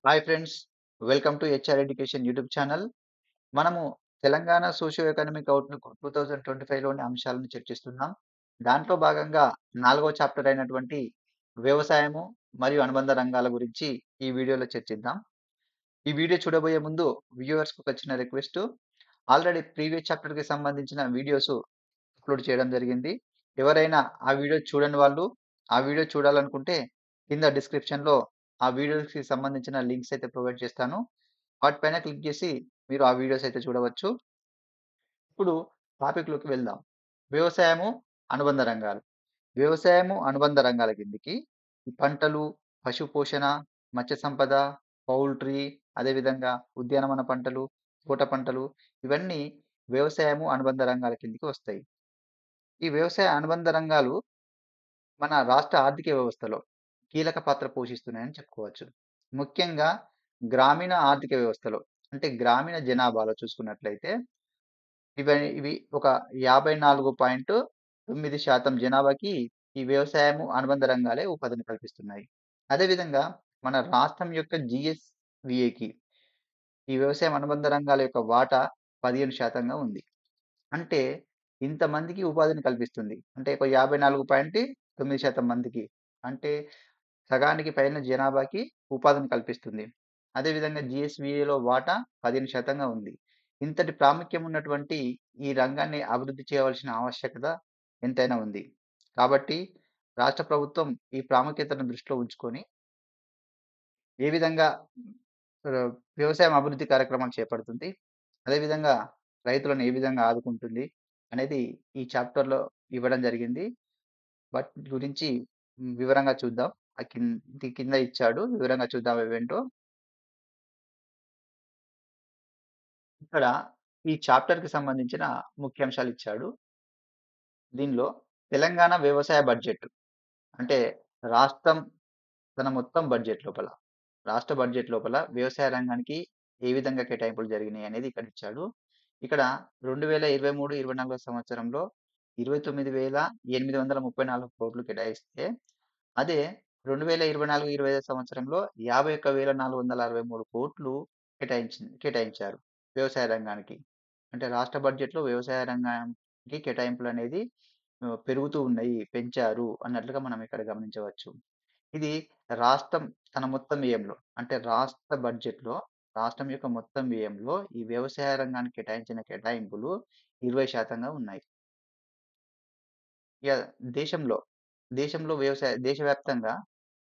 Hi friends. Welcome to HR education YouTube channel. మనము Telangana socio economic outlook 2025లోని అంశాలను చర్చిస్తున్నాం. దాంట్లో భాగంగా 4వ చాప్టర్ అయినటువంటి వ్యవసాయము మరియు అనుబంధ రంగాల గురించి ఈ వీడియోలో చర్చిద్దాం. ఈ వీడియో చూడబోయే ముందు వ్యూవర్స్‌కి ఒక చిన్న రిక్వెస్టు. ఆల్రెడీ ప్రీవియస్ చాప్టర్‌కి సంబంధించిన వీడియోసు అప్‌లోడ్ చేయడం జరిగింది. ఎవరైనా ఆ వీడియో చూడని వాళ్ళు, ఆ వీడియో చూడాలనుకుంటే కింద డిస్క్రిప్షన్‌లో ఆ వీడియోస్‌కి సంబంధించిన లింక్స్ అయితే ప్రొవైడ్ చేస్తాను. వాటిపైన క్లిక్ చేసి మీరు ఆ వీడియోస్ అయితే చూడవచ్చు. ఇప్పుడు టాపిక్‌లోకి వెళ్దాం. వ్యవసాయము, అనుబంధ రంగాలు. వ్యవసాయము, అనుబంధ రంగాల కిందికి ఈ పంటలు, పశు పోషణ, మత్స్య సంపద, పౌల్ట్రీ, అదేవిధంగా ఉద్యానవన పంటలు, తోట పంటలు ఇవన్నీ వ్యవసాయము, అనుబంధ రంగాల కిందికి వస్తాయి. ఈ వ్యవసాయ అనుబంధ రంగాలు మన రాష్ట్ర ఆర్థిక వ్యవస్థలో కీలక పాత్ర పోషిస్తున్నాయని చెప్పుకోవచ్చు. ముఖ్యంగా గ్రామీణ ఆర్థిక వ్యవస్థలో అంటే గ్రామీణ జనాభాలో చూసుకున్నట్లయితే ఇవి ఒక 54.9% జనాభాకి ఈ వ్యవసాయము, అనుబంధ రంగాలే ఉపాధిని కల్పిస్తున్నాయి. అదేవిధంగా మన రాష్ట్రం యొక్క జీఎస్‌విఏకి ఈ వ్యవసాయం, అనుబంధ రంగాల యొక్క వాటా 15% ఉంది. అంటే ఇంతమందికి ఉపాధిని కల్పిస్తుంది. అంటే ఒక 54.9% మందికి. అంటే సగానికి పైన జనాభాకి ఉపాధిని కల్పిస్తుంది. అదేవిధంగా జీఎస్‌విఏలో వాటా 15% ఉంది. ఇంతటి ప్రాముఖ్యం ఉన్నటువంటి ఈ రంగాన్ని అభివృద్ధి చేయవలసిన ఆవశ్యకత ఎంతైనా ఉంది. కాబట్టి రాష్ట్ర ప్రభుత్వం ఈ ప్రాముఖ్యతను దృష్టిలో ఉంచుకొని ఏ విధంగా ఆహ్, వ్యవసాయం అభివృద్ధి కార్యక్రమాలు చేపడుతుంది? అదేవిధంగా రైతులను ఏ విధంగా ఆదుకుంటుంది? అనేది ఈ చాప్టర్‌లో ఇవ్వడం జరిగింది. వాటి గురించి వివరంగా చూద్దాం. కింద ఇచ్చాడు. వివరంగా చూద్దాం అవేంటో. ఇక్కడ ఈ చాప్టర్‌కి సంబంధించిన ముఖ్యాంశాలు ఇచ్చాడు. దీనిలో తెలంగాణ వ్యవసాయ బడ్జెట్ అంటే రాష్ట్రం తన మొత్తం బడ్జెట్ లోపల, రాష్ట్ర బడ్జెట్ లోపల వ్యవసాయ రంగానికి ఏ విధంగా కేటాయింపులు జరిగినాయి అనేది ఇక్కడ ఇచ్చాడు. ఇక్కడ 2023, 24 సంవత్సరంలో 29,834 కోట్లు కేటాయిస్తే, అదే 2024, 25 సంవత్సరంలో 51,463 కోట్లు కేటాయించారు వ్యవసాయ రంగానికి. అంటే రాష్ట్ర బడ్జెట్‌లో వ్యవసాయ రంగానికి కేటాయింపులనేది పెరుగుతూ ఉన్నాయి, పెంచారు అన్నట్లుగా మనం ఇక్కడ గమనించవచ్చు. ఇది రాష్ట్రం తన మొత్తం వ్యయంలో అంటే రాష్ట్ర బడ్జెట్‌లో రాష్ట్రం యొక్క మొత్తం వ్యయంలో ఈ వ్యవసాయ రంగానికి కేటాయించిన కేటాయింపులు 20% ఉన్నాయి. ఇగ దేశంలో, దేశవ్యాప్తంగా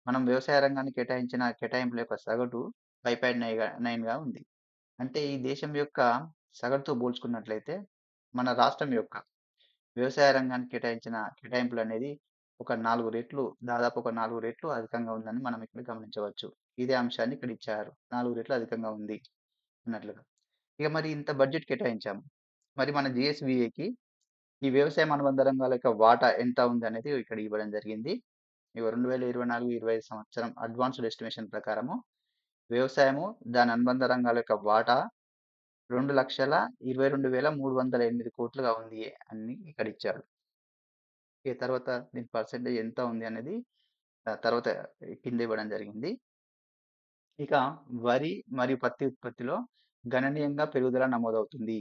మనం వ్యవసాయ రంగానికి కేటాయించిన కేటాయింపుల యొక్క సగటు 5.9గా ఉంది. అంటే ఈ దేశం యొక్క సగటుతో పోల్చుకున్నట్లయితే మన రాష్ట్రం యొక్క వ్యవసాయ రంగానికి కేటాయించిన కేటాయింపులనేది ఒక 4 రెట్లు, దాదాపు ఒక 4 రెట్లు అధికంగా ఉందని మనం ఇక్కడ గమనించవచ్చు. ఇదే అంశాన్ని ఇక్కడ ఇచ్చారు. 4 రెట్లు అధికంగా ఉంది అన్నట్లుగా. ఇక మరి ఇంత బడ్జెట్ కేటాయించాము. మరి మన జీఎస్‌విఏకి ఈ వ్యవసాయం, అనుబంధ రంగాల యొక్క వాటా ఎంత ఉందనేది ఇక్కడ ఇవ్వడం జరిగింది. ఇగో 2024, 25 సంవత్సరం అడ్వాన్స్‌డ్ ఎస్టిమేషన్ ప్రకారము వ్యవసాయము, దాని అనుబంధ రంగాల యొక్క వాటా 2,22,308 కోట్లుగా ఉంది అని ఇక్కడ ఇచ్చాడు. ఇక తర్వాత దీని పర్సెంటేజ్ ఎంత ఉంది అనేది తర్వాత కింద ఇవ్వడం జరిగింది. ఇక వరి మరియు పత్తి ఉత్పత్తిలో గణనీయంగా పెరుగుదల నమోదవుతుంది.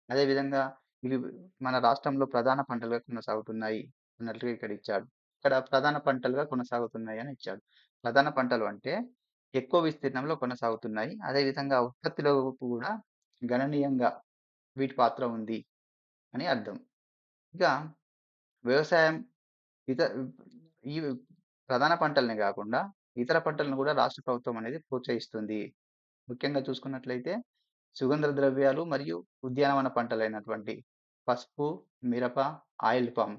అదేవిధంగా ఇవి మన రాష్ట్రంలో ప్రధాన పంటలుగా కొనసాగుతున్నాయి అన్నట్లుగా ఇక్కడ ఇచ్చాడు. ఇక్కడ ప్రధాన పంటలుగా కొనసాగుతున్నాయి అని ఇచ్చాడు. ప్రధాన పంటలు అంటే ఎక్కువ విస్తీర్ణంలో కొనసాగుతున్నాయి. అదేవిధంగా ఉత్పత్తిలో కూడా గణనీయంగా వీటి పాత్ర ఉంది అని అర్థం. ఇక వ్యవసాయం ఇత ఈ ప్రధాన పంటలనే గాకుండా ఇతర పంటలను గూడా రాష్ట్ర ప్రభుత్వం అనేది ప్రోత్సహిస్తుంది. ముఖ్యంగా చూసుకున్నట్లయితే సుగంధ ద్రవ్యాలు మరియు ఉద్యానవన పంటలైనటువంటి పసుపు, మిరప, ఆయిల్ పామ్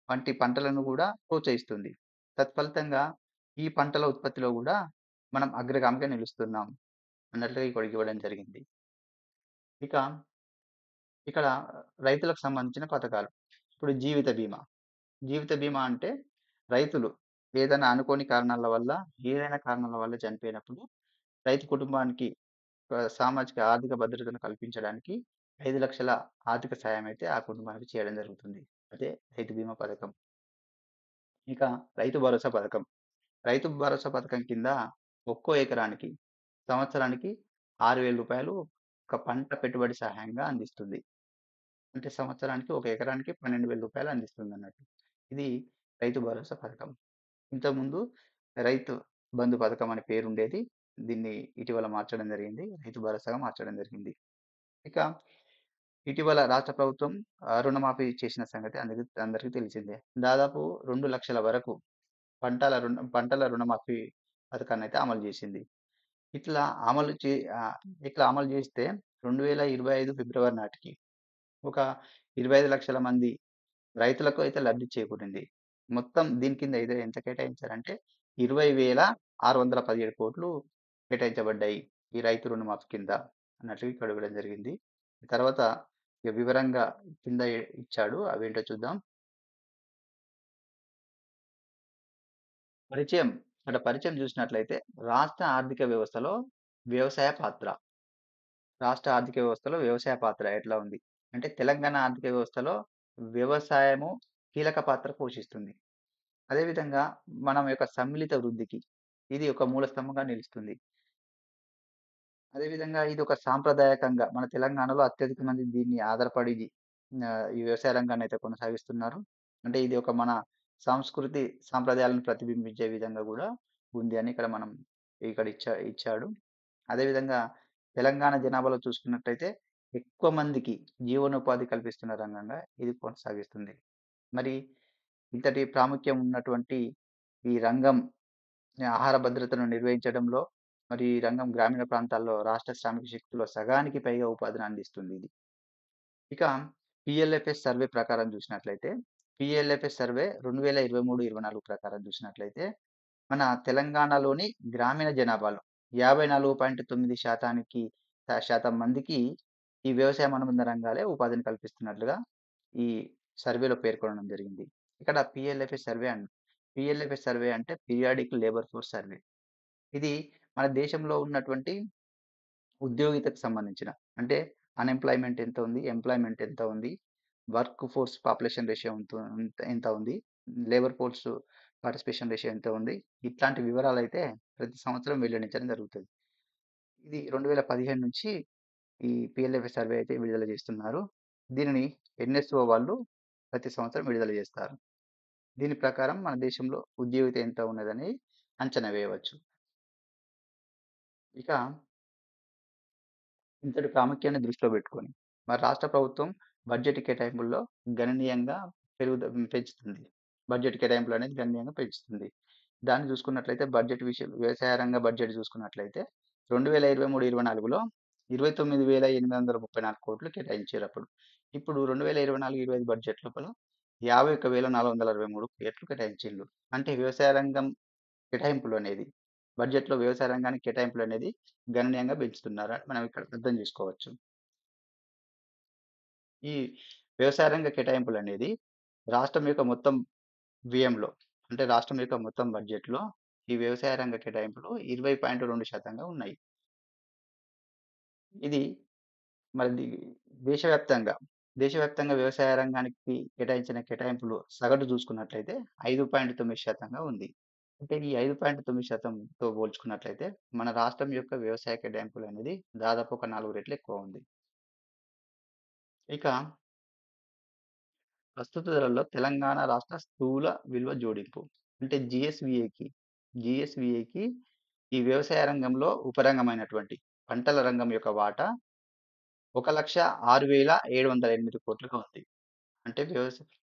వంటి పంటలను గూడా ప్రోత్సహిస్తుంది. తత్ఫలితంగా ఈ పంటల ఉత్పత్తిలో గూడా మనం అగ్రగామిగా నిలుస్తున్నాం అన్నట్లుగా ఇక్కడికి ఇవ్వడం జరిగింది. ఇక ఇక్కడ రైతులకు సంబంధించిన పథకాలు. ఇప్పుడు జీవిత బీమా. జీవిత బీమా అంటే రైతులు ఏదైనా అనుకోని కారణాల వల్ల, ఏదైనా కారణాల వల్ల చనిపోయినప్పుడు రైతు కుటుంబానికి సామాజిక ఆర్థిక భద్రతను కల్పించడానికి 5,00,000 ఆర్థిక సాయం అయితే ఆ కుటుంబానికి చేయడం జరుగుతుంది. అదే రైతు బీమా పథకం. ఇక రైతు భరోసా పథకం. రైతు భరోసా పథకం కింద ఒక్కో ఎకరానికి సంవత్సరానికి రూ. 6,000 ఒక పంట పెట్టుబడి సహాయంగా అందిస్తుంది. అంటే సంవత్సరానికి ఒక ఎకరానికి రూ. 12,000 అందిస్తుందన్నట్టు. ఇది రైతు భరోసా పథకం. ఇంతకుముందు రైతు బంధు పథకం అనే పేరుండేది. దీన్ని ఇటీవల మార్చడం జరిగింది. రైతు భరోసాగా మార్చడం జరిగింది. ఇక ఇటీవల రాష్ట్ర ప్రభుత్వం రుణమాఫీ చేసిన సంగతి అందరికీ తెలిసిందే. దాదాపు 2,00,000 వరకు పంటల రుణమాఫీ పథకాన్నయితే అమలు చేసింది. ఇట్లా అమలు చే ఆహ్, ఇట్లా అమలు చేస్తే 2025 ఫిబ్రవరి నాటికి ఒక 25,00,000 మంది రైతులకు అయితే లబ్ధి చేకూరింది. మొత్తం దీని కింద అయితే ఎంత కేటాయించారంటే 20,617,00,00,000 కేటాయించబడ్డాయి. ఈ రైతు రుణమాఫీ కింద అన్నట్లు ఇక్కడ ఇవ్వడం జరిగింది. తర్వాత ఇక వివరంగా కింద ఇచ్చాడు. అవేంటో చూద్దాం. పరిచయం. అక్కడ పరిచయం చూసినట్లయితే రాష్ట్ర ఆర్థిక వ్యవస్థలో వ్యవసాయ పాత్ర. రాష్ట్ర ఆర్థిక వ్యవస్థలో వ్యవసాయ పాత్ర ఎట్లా ఉంది? అంటే తెలంగాణ ఆర్థిక వ్యవస్థలో వ్యవసాయము కీలక పాత్ర పోషిస్తుంది. అదేవిధంగా మనం యొక్క సమ్మిళిత వృద్ధికి ఇది ఒక మూల స్తంభంగా నిలుస్తుంది. అదేవిధంగా ఇది ఒక సాంప్రదాయకంగా మన తెలంగాణలో అత్యధిక మంది దీన్ని ఆధారపడి ఈ వ్యవసాయ రంగాన్ని అయితే కొనసాగిస్తున్నారు. అంటే ఇది ఒక మన సంస్కృతి, సాంప్రదాయాలను ప్రతిబింబించే విధంగా గూడా ఉంది అని ఇక్కడ ఇచ్చాడు. అదేవిధంగా తెలంగాణ జనాభాలో చూసుకున్నట్టయితే ఎక్కువ మందికి జీవనోపాధి కల్పిస్తున్న రంగంగా ఇది కొనసాగిస్తుంది. మరి ఇంతటి ప్రాముఖ్యం ఉన్నటువంటి ఈ రంగం ఆహార భద్రతను నిర్వహించడంలో మరి ఈ రంగం గ్రామీణ ప్రాంతాల్లో రాష్ట్ర శ్రామిక శక్తిలో సగానికి పైగా ఉపాధిని అందిస్తుంది ఇది. ఇక పిఎల్ఎఫ్ఎస్ సర్వే ప్రకారం చూసినట్లయితే పిఎల్ఎఫ్ఎస్ సర్వే 2023-24 ప్రకారం చూసినట్లయితే మన తెలంగాణలోని గ్రామీణ జనాభాలో 54.9% మందికి ఈ వ్యవసాయం అనుబంధ రంగాలే ఉపాధిని కల్పిస్తున్నట్లుగా ఈ సర్వేలో పేర్కొనడం జరిగింది. ఇక్కడ పిఎల్ఎఫ్ఎస్ సర్వే అంటే పీరియాడిక్ లేబర్ ఫోర్స్ సర్వే. ఇది మన దేశంలో ఉన్నటువంటి ఉద్యోగితకు సంబంధించిన అంటే అన్‌ఎంప్లాయ్‌మెంట్ ఎంత ఉంది? ఎంప్లాయ్‌మెంట్ ఎంత ఉంది? వర్క్ ఫోర్స్ పాపులేషన్ రేషియో ఎంత ఉంది? లేబర్ ఫోర్స్ పార్టిసిపేషన్ రేషియో ఎంత ఉంది? ఇట్లాంటి వివరాలైతే ప్రతి సంవత్సరం వెల్లడించడం జరుగుతది. ఇది 2015 నుంచి ఈ పీఎల్ఎఫ్ఎస్ సర్వే అయితే విడుదల చేస్తున్నారు. దీనిని ఎన్ఎస్ఓ వాళ్ళు ప్రతి సంవత్సరం విడుదల చేస్తారు. దీని ప్రకారం మన దేశంలో ఉద్యోగిత ఎంత ఉన్నదని అంచనా వేయవచ్చు. ఇక ఇంతటి ప్రాముఖ్యాన్ని దృష్టిలో పెట్టుకొని మరి రాష్ట్ర ప్రభుత్వం బడ్జెట్ కేటాయింపుల్లో గణనీయంగా పెంచుతుంది. బడ్జెట్ కేటాయింపులు అనేది గణనీయంగా పెంచుతుంది. దాన్ని చూసుకున్నట్లయితే వ్యవసాయ రంగ బడ్జెట్ చూసుకున్నట్లయితే 2023-24లో 29,834 కేటాయించారప్పుడు. ఇప్పుడు 2024-25 బడ్జెట్ లోపల 51,463 కేటాయించిండ్రు. అంటే వ్యవసాయ రంగం కేటాయింపులు అనేది బడ్జెట్‌లో వ్యవసాయ రంగానికి కేటాయింపులు అనేది గణనీయంగా పెంచుతున్నారని మనం ఇక్కడ అర్థం చేసుకోవచ్చు. ఈ వ్యవసాయ రంగ కేటాయింపులనేది రాష్ట్రం యొక్క మొత్తం వ్యయంలో అంటే రాష్ట్రం యొక్క మొత్తం బడ్జెట్‌లో ఈ వ్యవసాయ రంగ కేటాయింపులు 20.2% ఉన్నాయి. ఇది మరి దేశవ్యాప్తంగా దేశవ్యాప్తంగా వ్యవసాయ రంగానికి కేటాయించిన కేటాయింపులు సగటు చూసుకున్నట్లయితే 5.9% ఉంది. అంటే ఈ 5.9%తో పోల్చుకున్నట్లయితే మన రాష్ట్రం యొక్క వ్యవసాయ కేటాయింపులు అనేది దాదాపు ఒక 4 రెట్లు ఎక్కువ ఉంది. ఇక ప్రస్తుత ధరల్లో తెలంగాణ రాష్ట్ర స్థూల విలువ జోడింపు అంటే జిఎస్విఏకి ఈ వ్యవసాయ రంగంలో ఉపరంగమైనటువంటి పంటల రంగం యొక్క వాటా 1,06,708 ఉంది. అంటే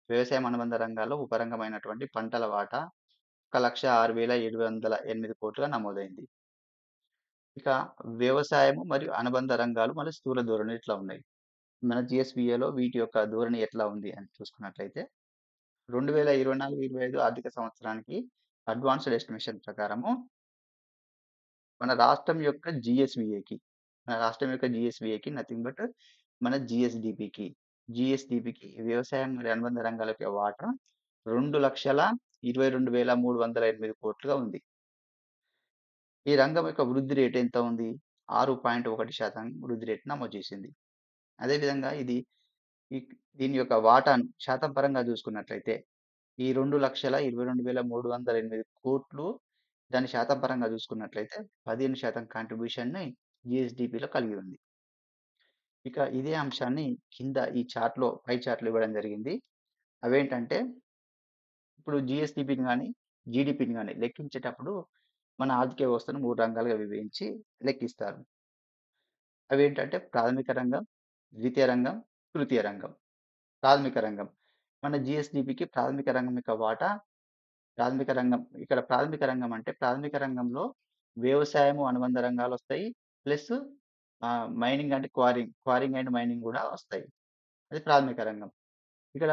వ్యవసాయం అనుబంధ రంగాల్లో ఉపరంగమైనటువంటి పంటల వాటా 1,06,708 నమోదైంది. ఇక వ్యవసాయము మరియు అనుబంధ రంగాలు మన స్థూల ధోరణి ఇట్లా ఉన్నాయి. మన జిఎస్విఏలో వీటి యొక్క ధోరణి ఎట్లా ఉంది అని చూసుకున్నట్లయితే 2024-25 ఆర్థిక సంవత్సరానికి అడ్వాన్స్డ్ ఎస్టిమేషన్ ప్రకారము మన రాష్ట్రం యొక్క జిఎస్విఏకి నథింగ్ బట్ మన జిఎస్డిపికి వ్యవసాయం మరియు అనుబంధ రంగాల యొక్క వాటా 2,22,308 ఉంది. ఈ రంగం యొక్క వృద్ధి రేటు ఎంత ఉంది? 6.1% వృద్ధి రేటు నమోదు చేసింది. అదేవిధంగా దీని యొక్క వాటాను శాతం పరంగా చూసుకున్నట్లయితే ఈ 2,22,308 దాని శాతం పరంగా చూసుకున్నట్లయితే 15% కాంట్రిబ్యూషన్‌ని జీఎస్‌డీపీలో కలిగి ఉంది. ఇక ఇదే అంశాన్ని కింద ఈ చార్ట్‌లో పై చార్ట్‌లో ఇవ్వడం జరిగింది. అవేంటంటే ఇప్పుడు జీఎస్‌డీపీని గాని, జీడీపీని గాని లెక్కించేటప్పుడు మన ఆర్థిక వ్యవస్థను 3 రంగాలుగా విభజించి లెక్కిస్తారు. అవేంటంటే ప్రాథమిక రంగం, ద్వితీయ రంగం, తృతీయ రంగం. ప్రాథమిక రంగం మన జీఎస్‌డీపీకి ప్రాథమిక రంగం యొక్క వాటా ప్రాథమిక రంగం ఇక్కడ ప్రాథమిక రంగం అంటే ప్రాథమిక రంగంలో వ్యవసాయము అనుబంధ రంగాలొస్తాయి. ప్లస్ మైనింగ్ అంటే క్వారింగ్ అండ్ మైనింగ్ గూడా వస్తాయి. అది ప్రాథమిక రంగం. ఇక్కడ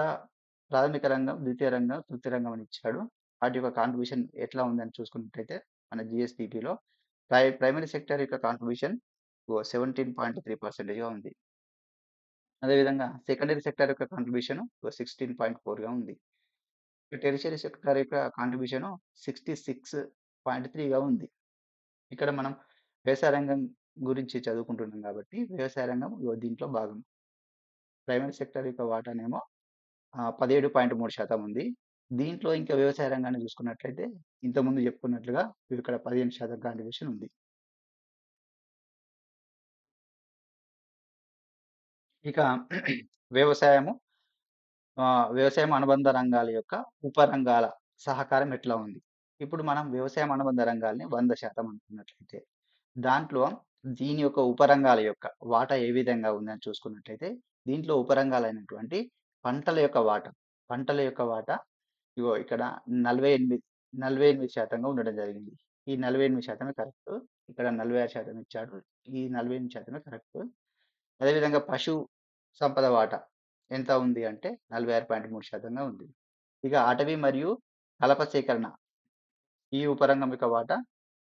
ప్రాథమిక రంగం, ద్వితీయ రంగం, తృతీయ రంగం అని ఇచ్చాడు. వాటి యొక్క కాంట్రిబ్యూషన్ ఎట్లా ఉందని చూసుకున్నట్టయితే మన జీఎస్‌డీపీలో ప్రైమరీ సెక్టార్ యొక్క కాంట్రిబ్యూషన్ 17.3%గా ఉంది. అదేవిధంగా సెకండరీ సెక్టార్ యొక్క కాంట్రిబ్యూషన్ 16.4గా ఉంది. టెరిషియరీ సెక్టార్ యొక్క కాంట్రిబ్యూషన్ 66.3గా ఉంది. ఇక్కడ మనం వ్యవసాయ రంగం గురించి చదువుకుంటున్నాం కాబట్టి వ్యవసాయ రంగం దీంట్లో భాగం. ప్రైమరీ సెక్టార్ యొక్క వాటానేమో 17.3% ఉంది. దీంట్లో ఇంకా వ్యవసాయ రంగాన్ని చూసుకున్నట్లయితే ఇంతకుముందు చెప్పుకున్నట్లుగా ఇక్కడ 15% కాంట్రిబ్యూషన్ ఉంది. ఇక వ్యవసాయము వ్యవసాయం అనుబంధ రంగాల యొక్క ఉపరంగాల సహకారం ఎట్లా ఉంది? ఇప్పుడు మనం వ్యవసాయం అనుబంధ రంగాల్ని 100% అనుకున్నట్లయితే దాంట్లో దీని యొక్క ఉపరంగాల యొక్క వాటా ఏ విధంగా ఉందని చూసుకున్నట్లయితే దీంట్లో ఉపరంగాలైనటువంటి పంటల యొక్క వాటా పంటల యొక్క వాటా ఇగో ఇక్కడ 48% ఉండడం జరిగింది. ఈ 48% కరెక్ట్. ఇక్కడ 46% ఇచ్చాడు. ఈ 48% కరెక్ట్. అదేవిధంగా పశు సంపద వాటా ఎంత ఉంది అంటే 46.3%గా ఉంది. ఇక అటవీ మరియు కలప సేకరణ ఈ ఉపరంగం యొక్క వాటా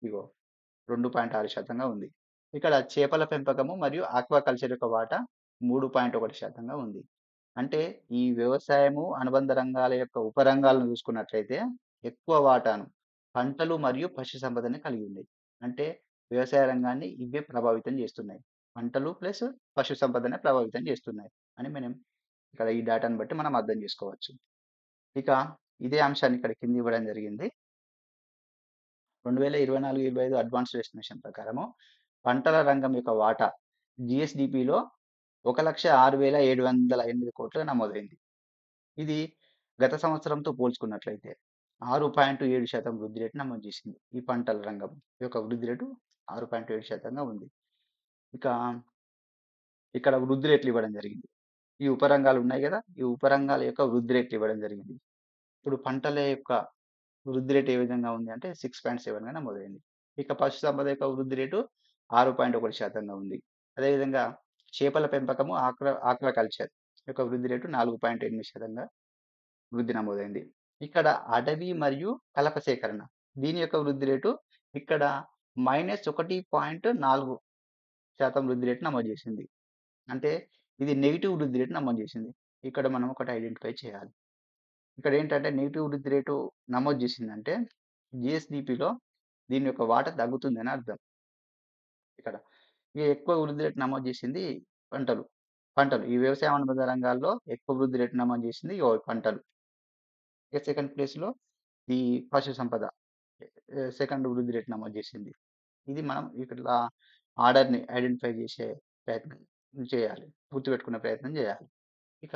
ఇగో 2.6%గా ఉంది. ఇక్కడ చేపల పెంపకము మరియు ఆక్వాకల్చర్ యొక్క వాటా 3.1%గా ఉంది. అంటే ఈ వ్యవసాయము అనుబంధ రంగాల యొక్క ఉపరంగాలను చూసుకున్నట్లయితే ఎక్కువ వాటాను పంటలు మరియు పశు సంపదని కలిగి ఉంది. అంటే వ్యవసాయ రంగాన్ని ఇవే ప్రభావితం చేస్తున్నాయి. పంటలు ప్లస్ పశు సంపదనే ప్రభావితం చేస్తున్నాయి అని మనం ఇక్కడ ఈ డేటాను బట్టి మనం అర్థం చేసుకోవచ్చు. ఇక ఇదే అంశాన్ని ఇక్కడ కింద ఇవ్వడం జరిగింది. 2024-25 అడ్వాన్స్డ్ ఎస్టిమేషన్ ప్రకారము పంటల రంగం యొక్క వాటా జీఎస్‌డీపీలో 1,06,708 కోట్లుగా నమోదైంది. ఇది గత సంవత్సరంతో పోల్చుకున్నట్లయితే 6.7% వృద్ధి రేటు నమోదు చేసింది. ఈ పంటల రంగం యొక్క వృద్ధి రేటు 6.7%గా ఉంది. ఇక ఇక్కడ వృద్ధి రేట్లు ఇవ్వడం జరిగింది. ఈ ఉపరంగాలు ఉన్నాయి కదా! ఈ ఉపరంగాల యొక్క వృద్ధి రేట్లు ఇవ్వడం జరిగింది. ఇప్పుడు పంటల యొక్క వృద్ధి రేటు ఏ విధంగా ఉంది అంటే 6.7గా నమోదైంది. ఇక పశు సంపద యొక్క వృద్ధి రేటు 6.1%గా ఉంది. అదేవిధంగా చేపల పెంపకము ఆక్వాకల్చర్ యొక్క వృద్ధి రేటు 4.8%గా వృద్ధి నమోదైంది. ఇక్కడ అటవీ మరియు కలప సేకరణ దీని యొక్క వృద్ధి రేటు ఇక్కడ -1.4% వృద్ధి రేటు నమోదు చేసింది. అంటే ఇది నెగెటివ్ వృద్ధి రేటు నమోదు చేసింది. ఇక్కడ మనం ఒకటి ఐడెంటిఫై చేయాలి. ఇక్కడ ఏంటంటే నెగెటివ్ వృద్ధి రేటు నమోదు చేసిందంటే జీఎస్‌డీపీలో దీని యొక్క వాటా తగ్గుతుందని అర్థం. ఇక్కడ ఇక ఎక్కువ వృద్ధి రేటు నమోదు చేసింది పంటలు. పంటలు ఈ వ్యవసాయ అనుబంధ రంగాల్లో ఎక్కువ వృద్ధి రేటు నమోదు చేసింది పంటలు. ఇక సెకండ్ ప్లేస్‌లో ఈ పశు సంపద సెకండ్ వృద్ధి రేటు నమోదు చేసింది. ఇది మనం ఇక్కడ ఆర్డర్‌ని ఐడెంటిఫై చేసే ప్రయత్నం చేయాలి. గుర్తుపెట్టుకునే ప్రయత్నం చేయాలి. ఇక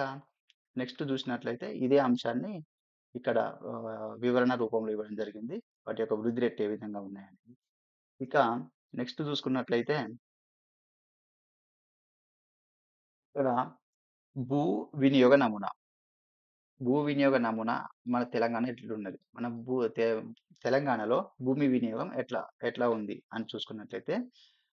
నెక్స్ట్ చూసినట్లయితే ఇదే అంశాన్ని ఇక్కడ వివరణ రూపంలో ఇవ్వడం జరిగింది. వాటి యొక్క వృద్ధి రేట్లు ఏ విధంగా ఉన్నాయని. ఇక నెక్స్ట్ చూసుకున్నట్లయితే ఇక్కడ భూ వినియోగ నమూనా. భూ వినియోగ నమూనా మన తెలంగాణ ఎట్లున్నది? మన తెలంగాణలో భూమి వినియోగం ఎట్లా ఉంది అని చూసుకున్నట్లయితే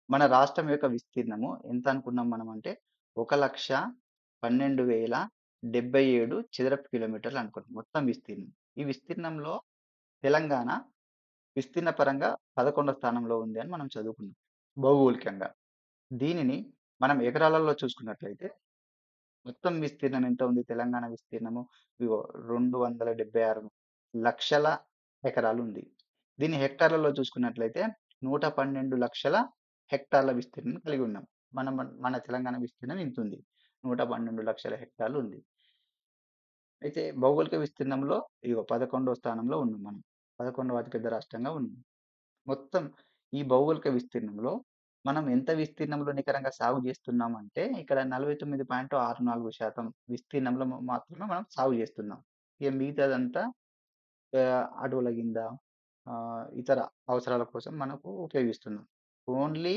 మన రాష్ట్రం యొక్క విస్తీర్ణము ఎంత అనుకున్నాం మనం అంటే 1,12,077 చదరపు కిలోమీటర్లు అనుకున్నాం మొత్తం విస్తీర్ణం. ఈ విస్తీర్ణంలో తెలంగాణ విస్తీర్ణ పరంగా 11వ స్థానంలో ఉంది అని మనం చదువుకున్నాం భౌగోళికంగా. దీనిని మనం ఎకరాలలో చూసుకున్నట్లయితే మొత్తం విస్తీర్ణం ఎంత ఉంది? తెలంగాణ విస్తీర్ణము ఇగో 276 లక్షల ఎకరాలు ఉంది. దీన్ని హెక్టార్లలో చూసుకున్నట్లయితే 112 లక్షల హెక్టార్ల విస్తీర్ణం కలిగి ఉన్నాం. మన తెలంగాణ విస్తీర్ణం ఇంత ఉంది. 112 లక్షల హెక్టార్లు ఉంది. అయితే భౌగోళిక విస్తీర్ణంలో 11వ స్థానంలో ఉన్నాం మనం. 11వ అతిపెద్ద రాష్ట్రంగా ఉన్నాం. మొత్తం ఈ భౌగోళిక విస్తీర్ణంలో మనం ఎంత విస్తీర్ణంలో నికరంగా సాగు చేస్తున్నామంటే ఇక్కడ 49.64% విస్తీర్ణంలో మాత్రమే మనం సాగు చేస్తున్నాం. ఇక మిగతాదంతా అడవుల కింద ఇతర అవసరాల కోసం మనకు ఉపయోగిస్తున్నాం. ఓన్లీ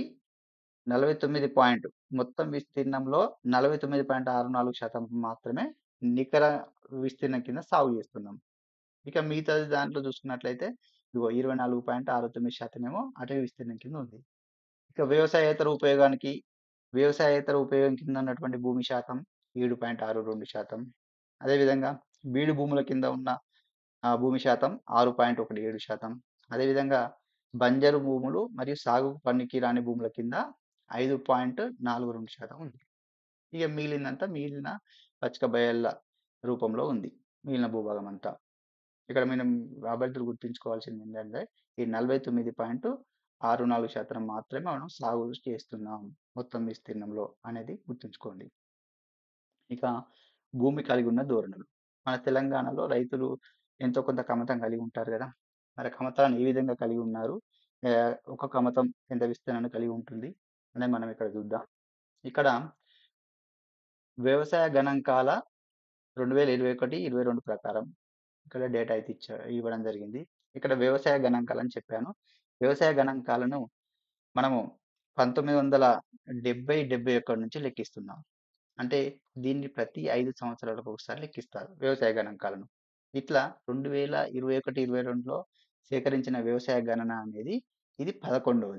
49 పాయింట్ మొత్తం విస్తీర్ణంలో 49.64% మాత్రమే నికర విస్తీర్ణం కింద సాగు చేస్తున్నాం. ఇక మిగతాది దాంట్లో చూసుకున్నట్లయితే ఇదిగో 24.69% ఏమో అటవీ విస్తీర్ణం కింద ఉంది. ఇక వ్యవసాయేతర ఉపయోగం కింద ఉన్నటువంటి భూమి శాతం 7.62%. అదేవిధంగా బీడు భూముల కింద ఉన్న భూమి శాతం 6.17%. అదేవిధంగా బంజరు భూములు మరియు సాగుకు పనికిరాని భూముల కింద 5.42% ఉంది. ఇక మిగిలిన పచ్చిక బయళ్ళ రూపంలో ఉంది మిగిలిన భూభాగం అంతా. ఇక్కడ మనం అభ్యర్థులు గుర్తుంచుకోవాల్సింది ఏంటంటే ఈ 49.64% మాత్రమే మనం సాగు చేస్తున్నాం మొత్తం విస్తీర్ణంలో అనేది గుర్తుంచుకోండి. ఇక భూమి కలిగి ఉన్న ధోరణులు. మన తెలంగాణలో రైతులు ఎంతో కొంత కమతం కలిగి ఉంటారు కదా. మరి కమతాన్ని ఏ విధంగా కలిగి ఉన్నారు, ఒక కమతం ఎంత విస్తీర్ణాన్ని కలిగి ఉంటుంది అనేది మనం ఇక్కడ చూద్దాం. ఇక్కడ వ్యవసాయ గణాంకాల 2021-22 ప్రకారం ఇక్కడ డేటా అయితే ఇవ్వడం జరిగింది. ఇక్కడ వ్యవసాయ గణాంకాలు అని చెప్పాను. వ్యవసాయ గణాంకాలను మనము 1970-71 నుంచి లెక్కిస్తున్నాం. అంటే దీన్ని ప్రతి 5 సంవత్సరాలకు ఒకసారి లెక్కిస్తారు వ్యవసాయ గణాంకాలను. ఇట్లా 2021-22లో సేకరించిన వ్యవసాయ గణన అనేది ఇది 11వ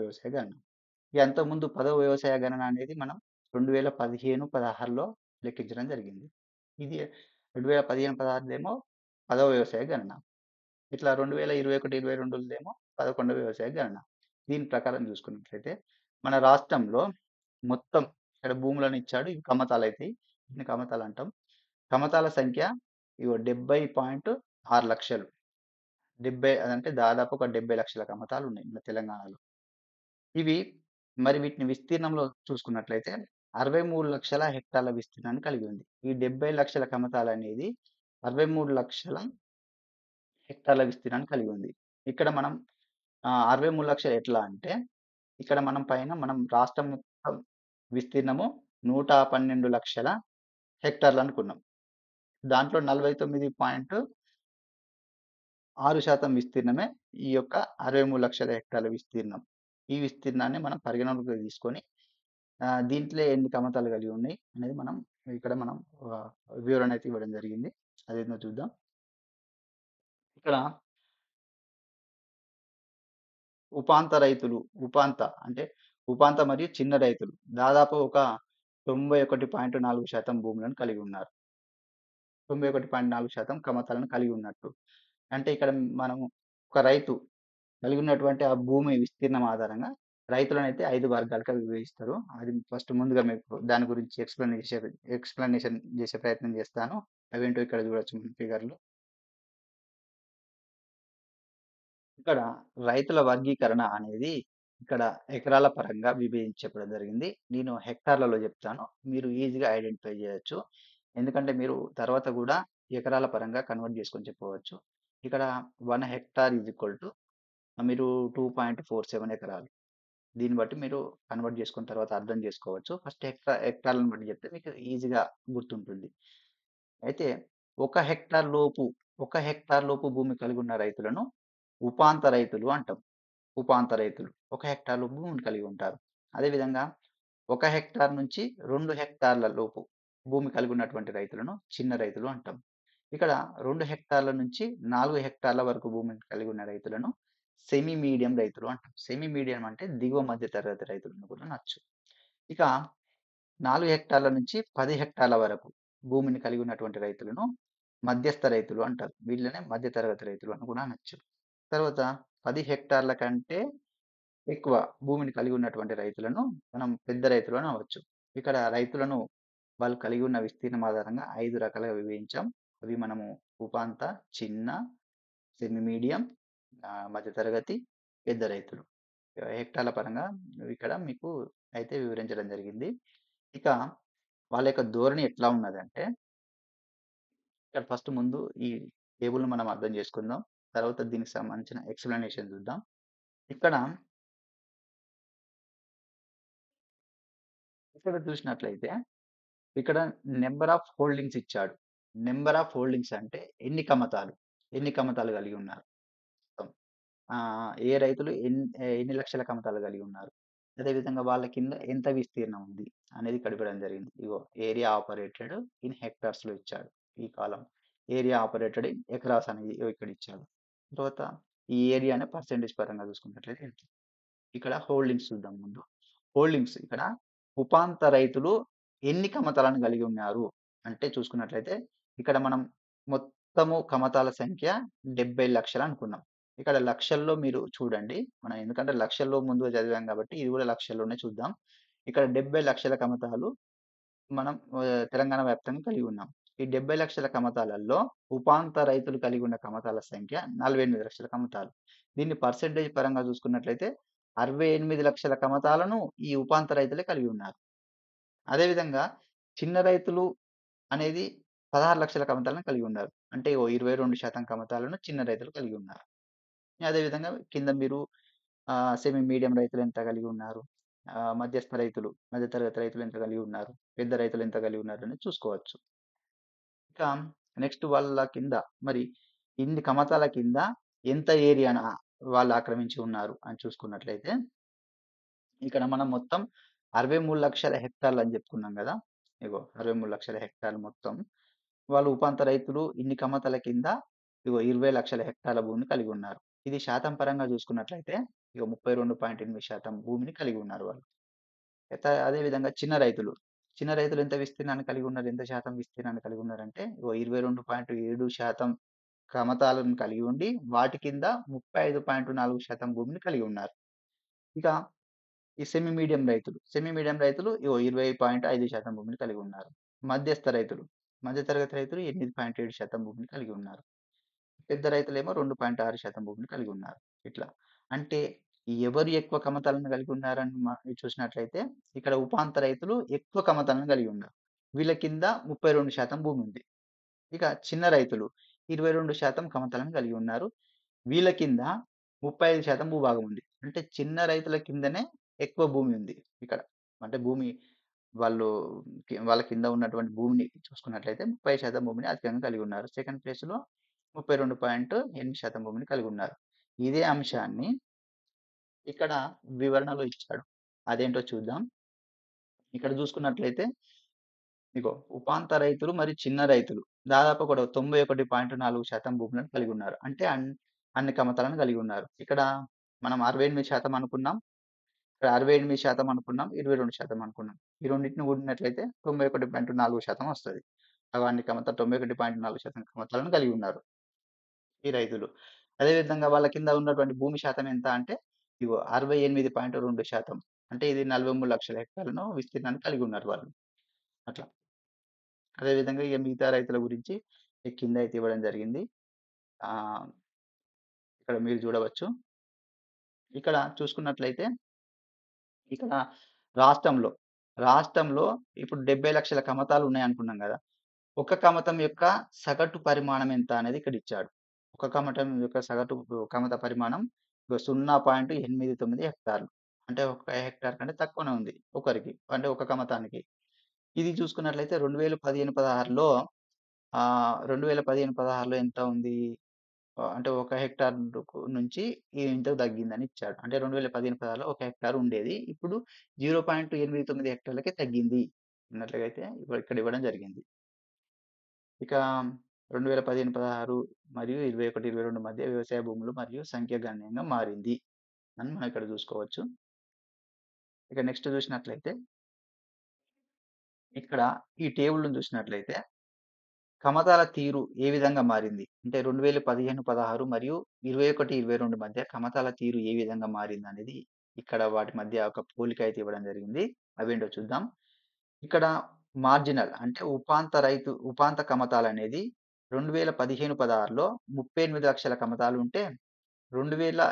వ్యవసాయ గణన. ఇక అంతకుముందు 10వ వ్యవసాయ గణన అనేది మనం 2015-16లో లెక్కించడం జరిగింది. ఇది 2015-16 ఏమో 10వ వ్యవసాయ గణన. ఇట్లా 2021-22 ఏమో 11వ వ్యవసాయ గణన. దీని ప్రకారం చూసుకున్నట్లయితే మన రాష్ట్రంలో మొత్తం ఇక్కడ భూములను ఇచ్చాడు. ఇవి కమతాలు అయితే వీటిని కమతాలు అంటాం. కమతాల సంఖ్య 70.6 లక్షలు. 70 అదంటే దాదాపు ఒక 70 లక్షల కమతాలు ఉన్నాయి మన తెలంగాణలో. ఇవి మరి వీటిని విస్తీర్ణంలో చూసుకున్నట్లయితే 63 లక్షల హెక్టార్ల విస్తీర్ణాన్ని కలిగి ఉంది. ఈ 70 లక్షల కమతాలు అనేది 63 లక్షల హెక్టార్ల విస్తీర్ణాన్ని కలిగి ఉంది. ఇక్కడ మనం 63 లక్షలు ఎట్లా అంటే ఇక్కడ మనం రాష్ట్రం మొత్తం విస్తీర్ణము 112 లక్షల హెక్టార్లు అనుకున్నాం. దాంట్లో 49.6% విస్తీర్ణమే ఈ యొక్క 63 లక్షల హెక్టార్ల విస్తీర్ణం. ఈ విస్తీర్ణాన్ని మనం పరిగణలోకి తీసుకొని దీంట్లో ఎన్ని కమతాలు కలిగి ఉన్నాయి అనేది ఇక్కడ వివరణ అయితే ఇవ్వడం జరిగింది. అదేంటో చూద్దాం. ఇక్కడ ఉపాంత మరియు చిన్న రైతులు దాదాపు ఒక 91.4% భూములను కలిగి ఉన్నారు. 91.4% కమతాలను కలిగి ఉన్నట్టు. అంటే ఇక్కడ మనం ఒక రైతు కలిగి ఉన్నటువంటి ఆ భూమి విస్తీర్ణం ఆధారంగా రైతులను అయితే 5 వర్గాలుగా విభజిస్తారు. అది ఫస్ట్ ముందుగా మీకు దాని గురించి ఎక్స్ప్లెనేషన్ చేసే ప్రయత్నం చేస్తాను. అవేంటో ఇక్కడ చూడొచ్చు మన ఫిగర్లు. ఇక్కడ రైతుల వర్గీకరణ అనేది ఇక్కడ ఎకరాల పరంగా విభజించడం జరిగింది. నేను హెక్టార్లలో చెప్తాను. మీరు ఈజీగా ఐడెంటిఫై చేయొచ్చు. ఎందుకంటే మీరు తర్వాత కూడా ఎకరాల పరంగా కన్వర్ట్ చేసుకొని చెప్పవచ్చు. ఇక్కడ 1 హెక్టార్ ఈజ్ ఈక్వల్ టు మీరు 2.47 ఎకరాలు. దీన్ని బట్టి మీరు కన్వర్ట్ చేసుకున్న తర్వాత అర్థం చేసుకోవచ్చు. ఫస్ట్ హెక్టార్లను బట్టి చెప్తే మీకు ఈజీగా గుర్తుంటుంది. అయితే 1 హెక్టార్ లోపు భూమి కలిగి ఉన్న రైతులను ఉపాంత రైతులు అంటాం. 1 హెక్టార్ లోపు భూమిని కలిగి ఉంటారు. అదేవిధంగా 1 హెక్టార్ నుంచి 2 హెక్టార్ల లోపు భూమి కలిగి ఉన్నటువంటి రైతులను చిన్న రైతులు అంటాం. ఇక్కడ 2 హెక్టార్ల నుంచి 4 హెక్టార్ల వరకు భూమిని కలిగి ఉన్న రైతులను సెమీ మీడియం రైతులు అంటాం. సెమీ మీడియం అంటే దిగువ మధ్య తరగతి రైతులను కూడా అనొచ్చు. ఇక 4 హెక్టార్ల నుంచి 10 హెక్టార్ల వరకు భూమిని కలిగి ఉన్నటువంటి రైతులను మధ్యస్థ రైతులు అంటారు. వీళ్ళనే మధ్య తరగతి రైతులు అని కూడా అనొచ్చు. తర్వాత 10 హెక్టార్ల కంటే ఎక్కువ భూమిని కలిగి ఉన్నటువంటి రైతులను మనం పెద్ద రైతులు అని అనవచ్చు. ఇక్కడ రైతులను వాళ్ళు కలిగి ఉన్న విస్తీర్ణం ఆధారంగా 5 రకాలుగా విభజించాం. అవి మనము ఉపాంత, చిన్న, సెమీ మీడియం, మధ్యతరగతి, పెద్ద రైతులు. హెక్టార్ల పరంగా ఇక్కడ మీకు అయితే వివరించడం జరిగింది. ఇక వాళ్ళ యొక్క ధోరణి ఎట్లా ఉన్నదంటే ఇక్కడ ఫస్ట్ ముందు ఈ టేబుల్‌ను మనం అర్థం చేసుకుందాం. తర్వాత దీనికి సంబంధించిన ఎక్స్‌ప్లనేషన్ చూద్దాం. ఇక్కడ, ఇక్కడ చూసినట్లయితే ఇక్కడ నంబర్ ఆఫ్ హోల్డింగ్స్ ఇచ్చాడు. నంబర్ ఆఫ్ హోల్డింగ్స్ అంటే ఎన్ని కమతాలు కలిగి ఉన్నారు. మొత్తం. ఏ రైతులు ఎన్ని లక్షల కమతాలు కలిగి ఉన్నారు. అదేవిధంగా వాళ్ళ కింద ఎంత విస్తీర్ణం ఉంది అనేది ఇక్కడ ఇవ్వడం జరిగింది. ఇగో ఏరియా ఆపరేటెడ్ ఇన్ హెక్టార్స్‌లో ఇచ్చాడు. ఈ column. Area operated in acres అనేది ఇగో ఇక్కడ ఇచ్చాడు. తర్వాత ఈ ఏరియాని పర్సెంటేజ్ పరంగా చూసుకున్నట్లయితే ఎంత. ఇక్కడ హోల్డింగ్స్ చూద్దాం ముందు. హోల్డింగ్స్ ఇక్కడ ఉపాంత రైతులు ఎన్ని కమతాలను కలిగి ఉన్నారు అంటే చూసుకున్నట్లయితే ఇక్కడ మనం మొత్తము కమతాల సంఖ్య 70 లక్షలు అనుకున్నాం. ఇక్కడ లక్షల్లో మీరు చూడండి. మనం ఎందుకంటే లక్షల్లో ముందుగా చదివాం కాబట్టి ఇది కూడా లక్షల్లోనే చూద్దాం. ఇక్కడ 70 లక్షల కమతాలు మనం తెలంగాణ వ్యాప్తంగా కలిగి ఉన్నాం. ఈ 70 లక్షల కమతాలలో ఉపాంత రైతులు కలిగి ఉన్న కమతాల సంఖ్య 48 లక్షల కమతాలు. దీన్ని పర్సెంటేజ్ పరంగా చూసుకున్నట్లయితే 68 లక్షల కమతాలను ఈ ఉపాంత రైతులే కలిగి ఉన్నారు. అదేవిధంగా చిన్న రైతులు అనేది 16 లక్షల కమతాలను కలిగి ఉన్నారు. అంటే 22% కమతాలను చిన్న రైతులు కలిగి ఉన్నారు. అదేవిధంగా కింద మీరు సెమీ మీడియం రైతులు ఎంత కలిగి ఉన్నారు, మధ్యస్థ రైతులు, మధ్య తరగతి రైతులు ఎంత కలిగి ఉన్నారు, పెద్ద రైతులు ఎంత కలిగి ఉన్నారు అనేది చూసుకోవచ్చు. ఇక నెక్స్ట్ వాళ్ళ కింద మరి ఇన్ని కమతాల కింద ఎంత ఏరియాను వాళ్ళు ఆక్రమించి ఉన్నారు అని చూసుకున్నట్లయితే ఇక్కడ మనం మొత్తం 63 లక్షల హెక్టార్లు అని చెప్పుకున్నాం కదా. ఇగో 63 లక్షల హెక్టార్లు మొత్తం వాళ్ళు ఉపాంత రైతులు ఇన్ని కమతాల కింద ఇగో 20 లక్షల హెక్టార్ల భూమిని కలిగి ఉన్నారు. ఇది శాతం పరంగా చూసుకున్నట్లయితే ఇగో 32.8% భూమిని కలిగి ఉన్నారు వాళ్ళు. అదే విధంగా చిన్న రైతులు ఎంత విస్తీర్ణాన్ని కలిగి ఉన్నారు, ఎంత శాతం విస్తీర్ణాన్ని కలిగి ఉన్నారంటే ఇగో 22.7% కమతాలను కలిగి ఉండి వాటి కింద 35.4% భూమిని కలిగి ఉన్నారు. ఇక ఈ సెమీ మీడియం రైతులు ఇగో 20.5% భూమిని కలిగి ఉన్నారు. మధ్యస్థ రైతులు, మధ్య తరగతి రైతులు 8.7% భూమిని కలిగి ఉన్నారు. పెద్ద రైతులేమో 2.6% భూమిని కలిగి ఉన్నారు. ఇట్లా. అంటే ఎవరు ఎక్కువ కమతాలను కలిగి ఉన్నారని చూసినట్లయితే ఇక్కడ ఉపాంత రైతులు ఎక్కువ కమతాలను కలిగి ఉన్నారు. వీళ్ళ కింద 32% భూమి ఉంది. ఇక చిన్న రైతులు 22% కమతాలను కలిగి ఉన్నారు. వీళ్ళ కింద 35% భూభాగం ఉంది. అంటే చిన్న రైతుల కిందనే ఎక్కువ భూమి ఉంది ఇక్కడ. అంటే భూమి వాళ్ళు వాళ్ళ కింద ఉన్నటువంటి భూమిని చూసుకున్నట్లయితే 30% భూమిని అధికంగా కలిగి ఉన్నారు. సెకండ్ ప్లేస్‌లో 32.8% భూమిని కలిగి ఉన్నారు. ఇదే అంశాన్ని ఇక్కడ వివరణలో ఇచ్చాడు. అదేంటో చూద్దాం. ఇక్కడ చూసుకున్నట్లయితే ఇగో ఉపాంత రైతులు మరియు చిన్న రైతులు దాదాపు కూడా 91.4% భూములను కలిగి ఉన్నారు. అంటే అన్ని కమతాలను కలిగి ఉన్నారు. ఇక్కడ మనం 68% అనుకున్నాం. ఇక్కడ 68% అనుకున్నాం. 22% అనుకున్నాం. ఈ రెండిటిని కూడినట్లయితే 91.4% వస్తది. అన్ని కమతాలు 91.4% కమతాలను కలిగి ఉన్నారు ఈ రైతులు. అదేవిధంగా వాళ్ళ కింద ఉన్నటువంటి భూమి శాతం ఎంత అంటే ఇగో 68.2%. అంటే ఇది 43 లక్షల హెక్టార్లను విస్తీర్ణాన్ని కలిగి ఉన్నారు వాళ్ళు. అట్లా. అదేవిధంగా ఇక మిగతా రైతుల గురించి కింద అయితే ఇవ్వడం జరిగింది. ఇక్కడ మీరు చూడవచ్చు. ఇక్కడ చూసుకున్నట్లయితే ఇక్కడ రాష్ట్రంలో, రాష్ట్రంలో ఇప్పుడు 70 లక్షల కమతాలు ఉన్నాయనుకున్నాం గదా. ఒక కమతం యొక్క సగటు పరిమాణం ఎంత అనేది ఇక్కడ ఇచ్చాడు. ఒక కమతం యొక్క సగటు కమత పరిమాణం 0.89 హెక్టార్లు. అంటే ఒక హెక్టార్ కంటే తక్కువనే ఉంది ఒకరికి. అంటే ఒక కమతానికి. ఇది చూసుకున్నట్లయితే 2015, 16లో ఎంత ఉంది? అంటే ఒక హెక్టార్ నుంచి ఇంతకు తగ్గిందని ఇచ్చాడు. అంటే 2015, 16లో ఒక హెక్టార్ ఉండేది. ఇప్పుడు 0.89 హెక్టార్లకే తగ్గింది అన్నట్లుగా అయితే ఇక్కడ ఇవ్వడం జరిగింది. ఇక 2015, 16 మరియు 21, 22 మధ్య వ్యవసాయ భూములు మరియు సంఖ్య గణనీయంగా మారింది అని మనం ఇక్కడ చూసుకోవచ్చు. ఇక నెక్స్ట్ చూసినట్లయితే ఇక్కడ ఈ టేబుల్‌ను చూసినట్లయితే కమతాల తీరు ఏ విధంగా మారింది? అంటే 2015, 16 మరియు 21, 22 మధ్య కమతాల తీరు ఏ విధంగా మారిందనేది ఇక్కడ వాటి మధ్య ఒక పోలిక అయితే ఇవ్వడం జరిగింది. అవేంటో చూద్దాం. ఇక్కడ మార్జినల్ అంటే ఉపాంత కమతాలనేది 2015, 16లో 38 లక్షల కమతాలు ఉంటే 2021,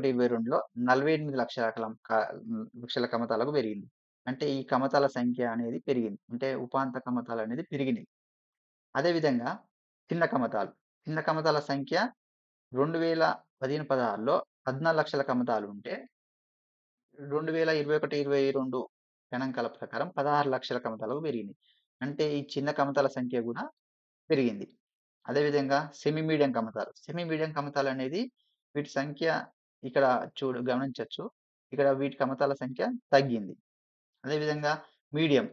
22లో 48 లక్షల కమతాలకు పెరిగింది. అంటే ఈ కమతాల సంఖ్య అనేది పెరిగింది. అంటే ఉపాంత కమతాలనేది పెరిగినాయి. అదేవిధంగా చిన్న కమతాల సంఖ్య 2015, 16లో 14,00,000 కమతాలు ఉంటే 2021, 22 గణాంకాల ప్రకారం 16,00,000 కమతాలకు పెరిగింది. అంటే ఈ చిన్న కమతాల సంఖ్య గూడా పెరిగింది. అదేవిధంగా సెమీ మీడియం కమతాలనేది వీటి సంఖ్య ఇక్కడ గమనించొచ్చు. ఇక్కడ వీటి కమతాల సంఖ్య తగ్గింది. అదేవిధంగా మీడియం,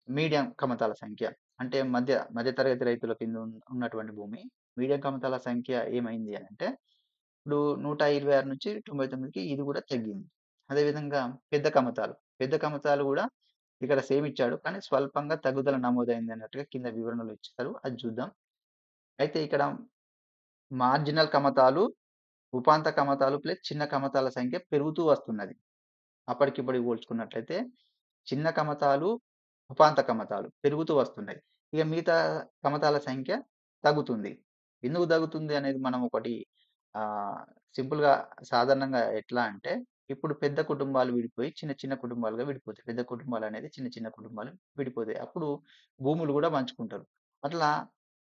మీడియం కమతాల సంఖ్య అంటే మధ్య తరగతి రైతుల కింద ఉన్నటువంటి భూమి. మీడియం కమతాల సంఖ్య ఏమైంది అనంటే ఇప్పుడు 126 నుంచి 99కి ఇది గూడా తగ్గింది. అదేవిధంగా పెద్ద కమతాలు గూడా ఇక్కడ సేమ్ ఇచ్చాడు. కానీ స్వల్పంగా తగ్గుదల నమోదైంది అన్నట్టుగా కింద వివరణలో ఇచ్చారు. అది చూద్దాం. అయితే ఇక్కడ మార్జినల్ కమతాలు, ఉపాంత కమతాలు ప్లస్ చిన్న కమతాల సంఖ్య పెరుగుతూ వస్తున్నది. అప్పటికిప్పటికి పోల్చుకున్నట్లయితే చిన్న కమతాలు, ఉపాంత కమతాలు పెరుగుతూ వస్తున్నాయి. ఇక మిగతా కమతాల సంఖ్య తగ్గుతుంది. ఎందుకు తగ్గుతుంది అనేది మనం ఒకటి సింపుల్‌గా సాధారణంగా ఎట్లా అంటే ఇప్పుడు పెద్ద కుటుంబాలు విడిపోయి చిన్న చిన్న కుటుంబాలుగా విడిపోతాయి. పెద్ద కుటుంబాలనేది చిన్న చిన్న కుటుంబాలు విడిపోతాయి. అప్పుడు భూములు గూడా పంచుకుంటారు. అట్లా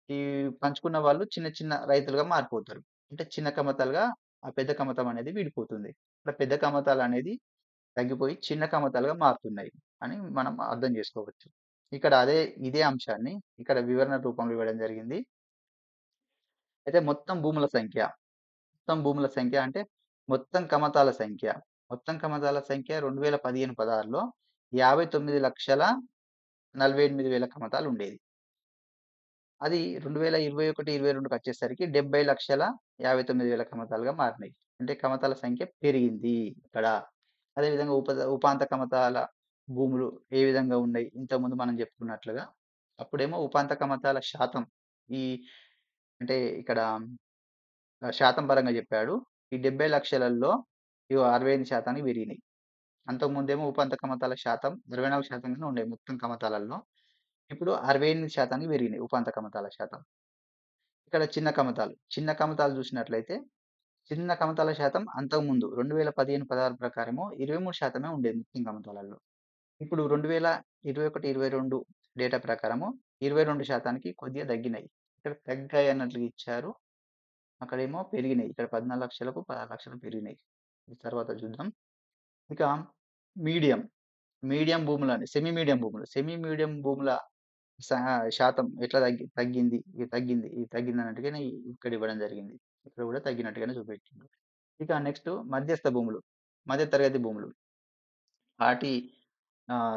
ఈ పంచుకున్న వాళ్ళు చిన్న చిన్న రైతులుగా మారిపోతారు. అంటే చిన్న కమతాలుగా ఆ పెద్ద కమతం అనేది విడిపోతుంది. ఇట్లా పెద్ద కమతాలనేది తగ్గిపోయి చిన్న కమతాలుగా మారుతున్నాయి అని మనం అర్థం చేసుకోవచ్చు. ఇక్కడ ఇదే అంశాన్ని ఇక్కడ వివరణ రూపంలో ఇవ్వడం జరిగింది. అయితే మొత్తం భూముల సంఖ్య అంటే మొత్తం కమతాల సంఖ్య 2015, 16లో 59,48,000 కమతాలు ఉండేది. అది 2021, 22కి వచ్చేసరికి 70,59,000 కమతాలుగా మారినాయి. అంటే కమతాల సంఖ్య పెరిగింది ఇక్కడ. అదేవిధంగా ఉపాంత కమతాల భూములు ఏ విధంగా ఉన్నాయి? ఇంతకుముందు మనం చెప్పుకున్నట్లుగా అప్పుడేమో ఉపాంత కమతాల శాతం అంటే ఇక్కడ శాతం పరంగా చెప్పాడు. ఈ 70,00,000లో 65% పెరిగినాయి. అంతకుముందేమో ఉపాంత కమతాల శాతం 24% ఉండేది మొత్తం కమతాలలో. ఇప్పుడు 68% పెరిగినాయి ఉపాంత కమతాల శాతం. ఇక్కడ చిన్న కమతాలు చూసినట్లయితే చిన్న కమతాల శాతం అంతకుముందు 2015, 16 ప్రకారము 23% ఉండేది మొత్తం కమతాలలో. ఇప్పుడు 2021, 22 డేటా ప్రకారము 22%కి కొద్దిగా తగ్గినాయి. ఇక్కడ తగ్గాయి అన్నట్లుగా ఇచ్చారు. అక్కడేమో పెరిగినాయి. ఇక్కడ 14,00,000కు 16,00,000 పెరిగినాయి. తర్వాత చూద్దాం. ఇక మీడియం భూములని సెమీ మీడియం భూముల శాతం ఎట్లా తగ్గింది అన్నట్టుగానే ఇక్కడ ఇవ్వడం జరిగింది. ఇక్కడ కూడా తగ్గినట్టుగానే చూపెట్టిండు. ఇక నెక్స్ట్ మధ్య తరగతి భూములు. వాటి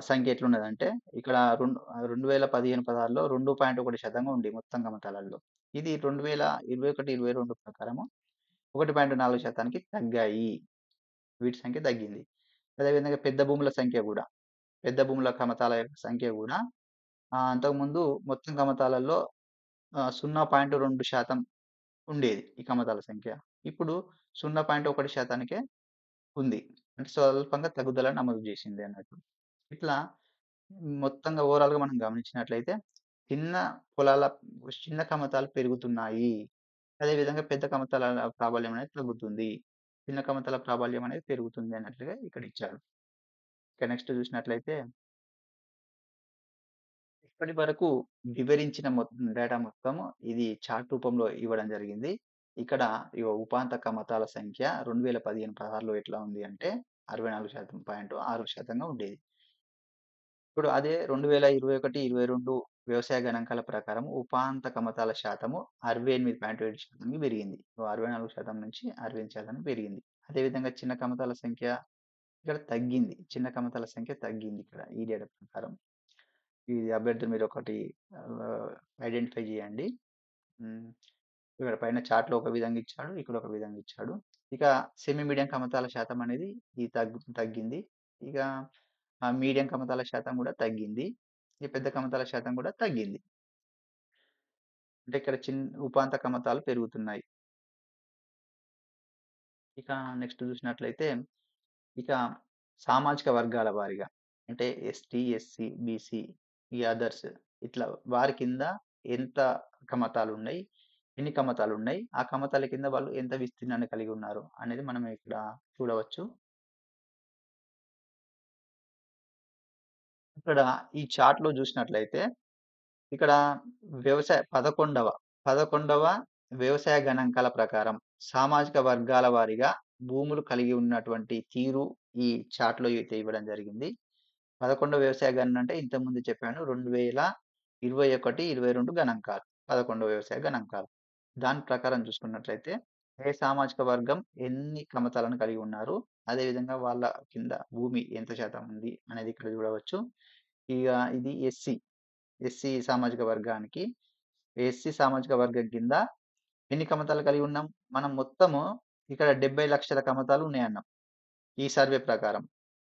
సంఖ్య ఎట్లున్నదంటే ఇక్కడ 2015, 16లో 2.1% ఉంది మొత్తం కమతాలలో. ఇది 2021, 22 ప్రకారము 1.4%కి తగ్గాయి. వీటి సంఖ్య తగ్గింది. అదేవిధంగా పెద్ద భూముల కమతాల సంఖ్య కూడా అంతకుముందు మొత్తం కమతాలలో 0.2% ఉండేది ఈ కమతాల సంఖ్య. ఇప్పుడు 0.1%కే ఉంది. అంటే స్వల్పంగా తగ్గుదల నమోదు చేసింది అన్నట్టు. ఇట్లా మొత్తంగా ఓవరాల్‌గా మనం గమనించినట్లయితే చిన్న కమతాలు పెరుగుతున్నాయి. అదేవిధంగా పెద్ద కమతాల ప్రాబల్యం అనేది తగ్గుతుంది. చిన్న కమతాల ప్రాబల్యం అనేది పెరుగుతుంది అన్నట్లుగా ఇక్కడ ఇచ్చారు. ఇక నెక్స్ట్ చూసినట్లయితే ఇప్పటి వరకు వివరించిన డేటా మొత్తం ఇది చార్ట్ రూపంలో ఇవ్వడం జరిగింది. ఇక్కడ ఉపాంత కమతాల సంఖ్య 2015, 16లో ఎట్లా ఉంది అంటే 64.6%గా ఉండేది. ఇప్పుడు అదే 2021, 22 వ్యవసాయ గణాంకాల ప్రకారం ఉపాంత కమతాల శాతము 68.7%కి పెరిగింది. 64% నుంచి 68% పెరిగింది. అదేవిధంగా చిన్న కమతాల సంఖ్య ఇక్కడ తగ్గింది. ఇక్కడ ఈ డేటా ప్రకారం. ఈ అభ్యర్థులు మీరు ఒకటి ఐడెంటిఫై చేయండి. ఇక్కడ పైన చార్ట్‌లో ఒక విధంగా ఇచ్చాడు. ఇక్కడ ఒక విధంగా ఇచ్చాడు. ఇక సెమీ మీడియం కమతాల శాతం అనేది తగ్గింది. ఇక మీడియం కమతాల శాతం కూడా తగ్గింది. ఈ పెద్ద కమతాల శాతం కూడా తగ్గింది. అంటే ఇక్కడ ఉపాంత కమతాలు పెరుగుతున్నాయి. ఇక నెక్స్ట్ చూసినట్లయితే ఇక సామాజిక వర్గాల వారీగా అంటే ఎస్టీ, ఎస్సీ, బీసీ, ఈ అదర్స్ ఇట్లా వారి కింద ఎంత కమతాలున్నాయి? ఎన్ని కమతాలున్నాయి? ఆ కమతాల కింద వాళ్ళు ఎంత విస్తీర్ణాన్ని కలిగి ఉన్నారు అనేది మనం ఇక్కడ చూడవచ్చు. ఇక్కడ ఈ చార్ట్‌లో చూసినట్లయితే ఇక్కడ 11వ వ్యవసాయ గణాంకాల ప్రకారం సామాజిక వర్గాల వారీగా భూములు కలిగి ఉన్నటువంటి తీరు ఈ చార్ట్‌లో అయితే ఇవ్వడం జరిగింది. 11వ వ్యవసాయ గణన అంటే ఇంతకుముందు చెప్పాను. 2021, 22 గణాంకాలు. 11వ వ్యవసాయ గణాంకాలు. దాని ప్రకారం చూసుకున్నట్లయితే ఏ సామాజిక వర్గం ఎన్ని కమతాలను కలిగి ఉన్నారు. అదేవిధంగా వాళ్ళ కింద భూమి ఎంత శాతం ఉంది అనేది ఇక్కడ చూడవచ్చు. ఇగ ఇది ఎస్సీ సామాజిక వర్గానికి ఎస్సీ సామాజిక వర్గం కింద ఎన్ని కమతాలు కలిగి ఉన్నాం? మనం మొత్తము ఇక్కడ 70,00,000 కమతాలు ఉన్నాయన్నాం. ఈ సర్వే ప్రకారం.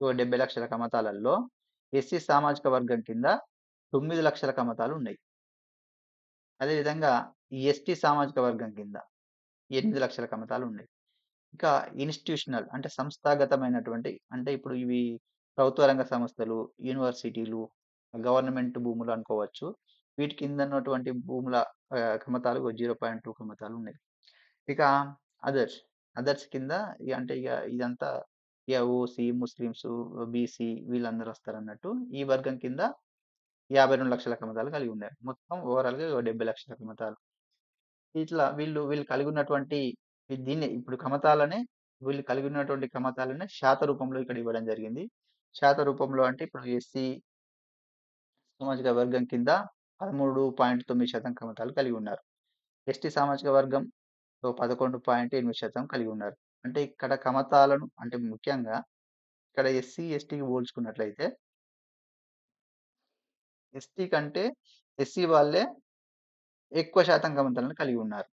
70,00,000 కమతాలలో ఎస్సీ సామాజిక వర్గం కింద 9,00,000 కమతాలు ఉన్నాయి. అదేవిధంగా ఈ ఎస్టీ సామాజిక వర్గం కింద 8,00,000 కమతాలు ఉన్నాయి. ఇంకా ఇన్‌స్టిట్యూషనల్ అంటే సంస్థాగతమైనటువంటి అంటే ఇప్పుడు ఇవి ప్రభుత్వ రంగ సంస్థలు, యూనివర్సిటీలు, గవర్నమెంట్ భూములు అనుకోవచ్చు. వీటి కింద ఉన్నటువంటి భూముల కమతాలు 0.2 కమతాలు ఉన్నాయి. ఇక అదర్స్. అదర్స్ కింద అంటే ఇదంతా ఓసీ, ముస్లిమ్స్, బీసీ వీళ్ళందరూ వస్తారన్నట్టు. ఈ వర్గం కింద 52,00,000 కమతాలు కలిగి ఉన్నాయి. మొత్తం ఓవరాల్‌గా 70,00,000 కమతాలు. ఇట్లా వీళ్ళు కలిగి ఉన్నటువంటి దీన్నే ఇప్పుడు కమతాలనే వీళ్ళు కలిగి ఉన్నటువంటి కమతాలనే శాత రూపంలో ఇక్కడ ఇవ్వడం జరిగింది. శాత రూపంలో అంటే ఇప్పుడు ఎస్సీ సామాజిక వర్గం కింద 13.9% కమతాలు కలిగి ఉన్నారు. ఎస్టీ సామాజిక వర్గంలో 11.8% కలిగి ఉన్నారు. అంటే ఇక్కడ కమతాలను అంటే ముఖ్యంగా ఇక్కడ ఎస్సీ, ఎస్టీకి పోల్చుకున్నట్లయితే ఎస్టీ కంటే ఎస్సీ వాళ్ళే ఎక్కువ శాతం కమతాలను కలిగి ఉన్నారు.